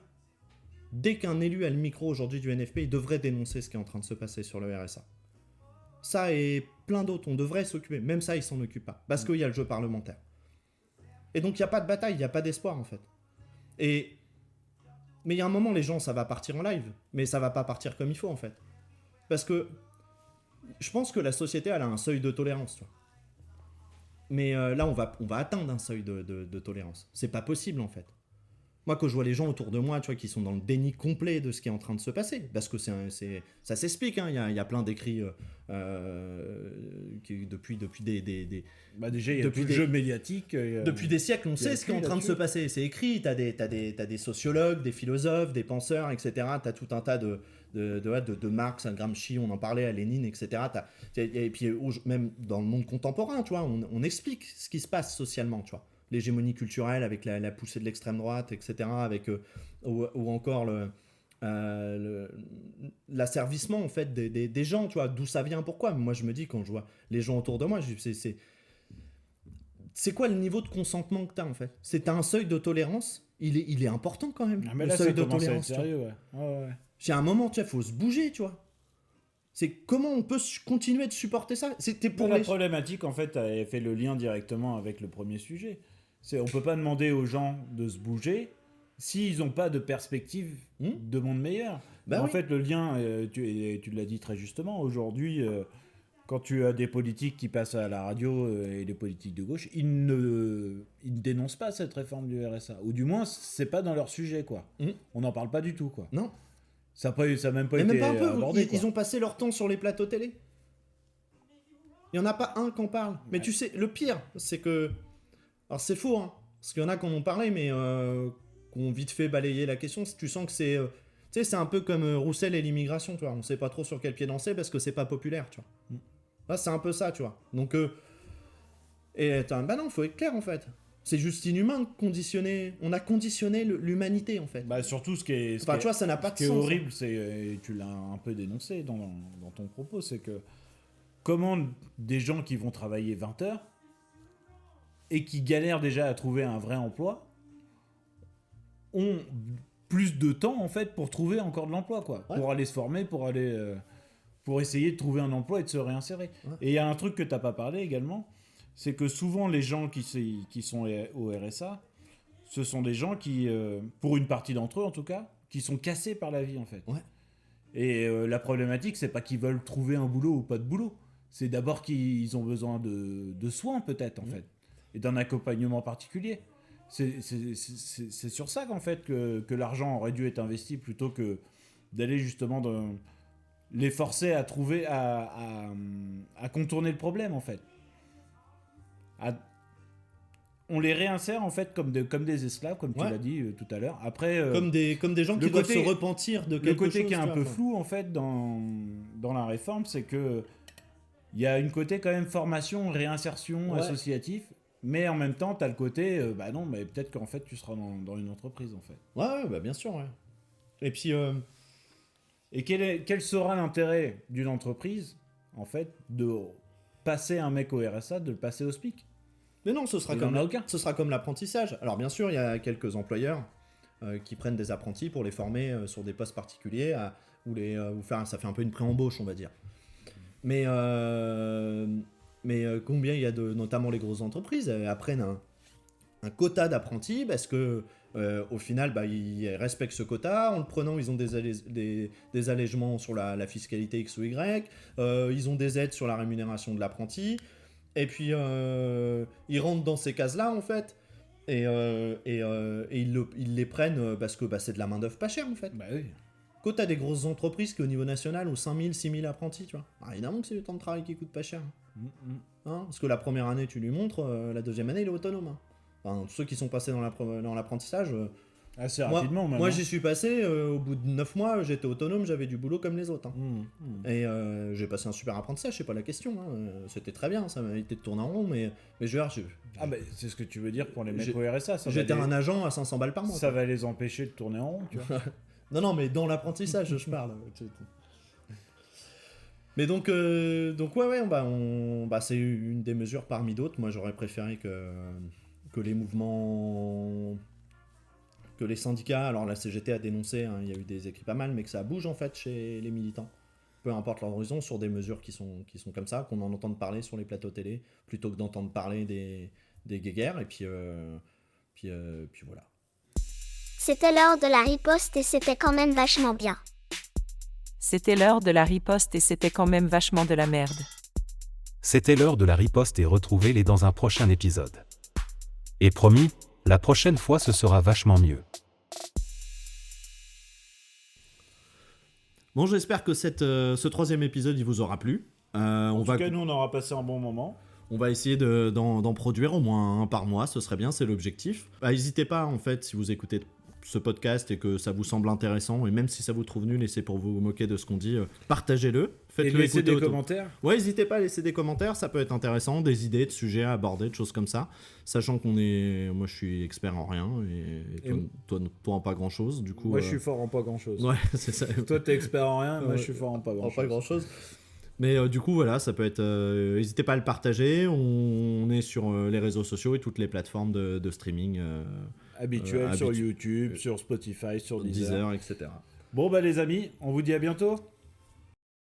[SPEAKER 2] dès qu'un élu a le micro aujourd'hui du NFP, il devrait dénoncer ce qui est en train de se passer sur le RSA. Ça et plein d'autres, on devrait s'occuper. Même ça, ils s'en occupent pas. Parce qu'il y a le jeu parlementaire. Et donc, il n'y a pas de bataille, il n'y a pas d'espoir, en fait. Mais il y a un moment, les gens, ça va partir en live. Mais ça va pas partir comme il faut, en fait. Parce que je pense que la société, elle a un seuil de tolérance, tu vois. Mais là, on va atteindre un seuil de tolérance. C'est pas possible, en fait. Moi, quand je vois les gens autour de moi, tu vois, qui sont dans le déni complet de ce qui est en train de se passer, parce que ça s'explique, hein, y a plein d'écrits depuis des
[SPEAKER 1] bah déjà, il y a tout le jeu médiatique.
[SPEAKER 2] Depuis des siècles, on sait ce qui est en train de se passer. C'est écrit, t'as des sociologues, des philosophes, des penseurs, etc. T'as tout un tas de Marx, Gramsci, on en parlait, à Lénine, etc. Et puis même dans le monde contemporain, tu vois, on explique ce qui se passe socialement, tu vois. L'hégémonie culturelle avec la poussée de l'extrême droite, etc., avec, ou encore l'asservissement en fait, des gens, tu vois, d'où ça vient, pourquoi. Moi, je me dis, quand je vois les gens autour de moi, c'est quoi le niveau de consentement que tu as, en fait ? C'est un seuil de tolérance, il est important quand même,
[SPEAKER 1] mais
[SPEAKER 2] le
[SPEAKER 1] là,
[SPEAKER 2] seuil
[SPEAKER 1] ça
[SPEAKER 2] de
[SPEAKER 1] commence
[SPEAKER 2] tolérance.
[SPEAKER 1] à être sérieux, ouais.
[SPEAKER 2] J'ai un moment, tu vois, il faut se bouger, tu vois. C'est comment on peut continuer de supporter ça ? C'était pour
[SPEAKER 1] la problématique, en fait, a fait le lien directement avec le premier sujet. On peut pas demander aux gens de se bouger s'ils n'ont pas de perspective de monde meilleur. En fait, le lien, tu l'as dit très justement, aujourd'hui, quand tu as des politiques qui passent à la radio et des politiques de gauche, ils ne dénoncent pas cette réforme du RSA. Ou du moins, c'est pas dans leur sujet, quoi. On n'en parle pas du tout, quoi.
[SPEAKER 2] Non.
[SPEAKER 1] Ça n'a même pas été abordé.
[SPEAKER 2] Ils ont passé leur temps sur les plateaux télé. Il n'y en a pas un qui en parle. Mais tu sais, le pire, c'est que... Alors c'est faux, hein, parce qu'il y en a qui en ont parlé, mais qui ont vite fait balayer la question. Tu sens que c'est... tu sais, c'est un peu comme Roussel et l'immigration, tu vois. On sait pas trop sur quel pied danser parce que c'est pas populaire, tu vois. Là, c'est un peu ça, tu vois. Donc, bah non, faut être clair, en fait. C'est juste inhumain de conditionner... On a conditionné l'humanité, en fait.
[SPEAKER 1] Bah surtout, tu
[SPEAKER 2] vois, ça n'a pas de sens.
[SPEAKER 1] Ce qui est horrible, c'est... Tu l'as un peu dénoncé dans ton propos, c'est que... Comment des gens qui vont travailler 20 heures et qui galèrent déjà à trouver un vrai emploi ont plus de temps en fait pour trouver encore de l'emploi, quoi. Ouais. Pour aller se former, pour essayer de trouver un emploi et de se réinsérer. Ouais. Et il y a un truc que t'as pas parlé également, c'est que souvent les gens qui sont au RSA, ce sont des gens qui, pour une partie d'entre eux en tout cas, qui sont cassés par la vie en fait.
[SPEAKER 2] Ouais.
[SPEAKER 1] Et la problématique, c'est pas qu'ils veulent trouver un boulot ou pas de boulot, c'est d'abord qu'ils ont besoin de soins peut-être en fait. Et d'un accompagnement particulier. C'est sur ça qu'en fait que l'argent aurait dû être investi plutôt que d'aller justement les forcer à trouver, à contourner le problème en fait. On les réinsère en fait comme des esclaves, comme tu l'as dit tout à l'heure. Après,
[SPEAKER 2] comme des gens qui doivent se repentir de quelque chose.
[SPEAKER 1] Le côté qui est un peu flou en fait dans la réforme, c'est que il y a une côté quand même formation, réinsertion associatif. Mais en même temps, t'as le côté, bah non, mais peut-être qu'en fait, tu seras dans une entreprise, en fait.
[SPEAKER 2] Ouais, bah bien sûr, ouais. Et puis,
[SPEAKER 1] Et quel sera l'intérêt d'une entreprise, en fait, de passer un mec au RSA, de le passer au SPIC?
[SPEAKER 2] mais non, ce sera
[SPEAKER 1] Il
[SPEAKER 2] comme
[SPEAKER 1] en a aucun.
[SPEAKER 2] ce sera comme l'apprentissage. Alors bien sûr, il y a quelques employeurs qui prennent des apprentis pour les former sur des postes particuliers ou faire, ça fait un peu une pré-embauche, on va dire. Mais combien il y a notamment les grosses entreprises apprennent un quota d'apprentis parce que au final, ils respectent ce quota. En le prenant, ils ont des allègements sur la fiscalité X ou Y. Ils ont des aides sur la rémunération de l'apprenti. Et puis, ils rentrent dans ces cases-là, en fait. Et ils les prennent parce que c'est de la main-d'œuvre pas chère, en fait.
[SPEAKER 1] Bah oui.
[SPEAKER 2] Quand t'as des grosses entreprises qui, au niveau national, ont 5000, 6000 apprentis, tu vois. Évidemment que c'est le temps de travail qui coûte pas cher. Hein, parce que la première année, tu lui montres, la deuxième année, il est autonome. Hein. Enfin, tous ceux qui sont passés dans l'apprentissage.
[SPEAKER 1] Assez rapidement, même.
[SPEAKER 2] Moi, j'y suis passé, au bout de 9 mois, j'étais autonome, j'avais du boulot comme les autres. Hein. Et j'ai passé un super apprentissage, c'est pas la question. Hein. C'était très bien, ça m'a évité de tourner en rond, mais je veux dire,
[SPEAKER 1] Ah, bah, c'est ce que tu veux dire pour les mecs au RSA.
[SPEAKER 2] j'étais un agent à 500 balles par mois.
[SPEAKER 1] Ça va les empêcher de tourner en rond, tu vois.
[SPEAKER 2] Non, mais dans l'apprentissage, je parle. Mais donc ouais, c'est une des mesures parmi d'autres. Moi, j'aurais préféré que les mouvements, que les syndicats, alors la CGT a dénoncé, hein, il y a eu des écrits pas mal, mais que ça bouge en fait chez les militants. Peu importe leur horizon, sur des mesures qui sont comme ça, qu'on en entende parler sur les plateaux télé, plutôt que d'entendre parler des guéguerres. Et puis voilà.
[SPEAKER 7] C'était l'heure de la riposte et c'était quand même vachement bien.
[SPEAKER 8] C'était l'heure de la riposte et c'était quand même vachement de la merde.
[SPEAKER 9] C'était l'heure de la riposte et retrouvez-les dans un prochain épisode. Et promis, la prochaine fois ce sera vachement mieux.
[SPEAKER 2] Bon, j'espère que ce 3e épisode il vous aura plu.
[SPEAKER 1] En tout cas, nous on aura passé un bon moment.
[SPEAKER 2] On va essayer d'en produire au moins un par mois, ce serait bien, c'est l'objectif. N'hésitez pas, en fait, si vous écoutez ce podcast et que ça vous semble intéressant, et même si ça vous trouve nul et c'est pour vous moquer de ce qu'on dit, partagez-le.
[SPEAKER 1] Faites-le, laissez des commentaires.
[SPEAKER 2] Ouais, n'hésitez pas à laisser des commentaires, ça peut être intéressant, des idées, de sujets à aborder, de choses comme ça. Sachant moi je suis expert en rien, et toi en pas grand-chose, du coup...
[SPEAKER 1] Moi je suis fort en pas grand-chose.
[SPEAKER 2] Ouais, c'est ça.
[SPEAKER 1] Toi t'es expert en rien, moi je suis fort en pas grand-chose.
[SPEAKER 2] Mais du coup, voilà, ça peut être... n'hésitez pas à le partager. On est sur les réseaux sociaux et toutes les plateformes de streaming.
[SPEAKER 1] Habituelles sur YouTube, sur Spotify, sur Deezer,
[SPEAKER 2] etc.
[SPEAKER 1] Bon, les amis, on vous dit à bientôt.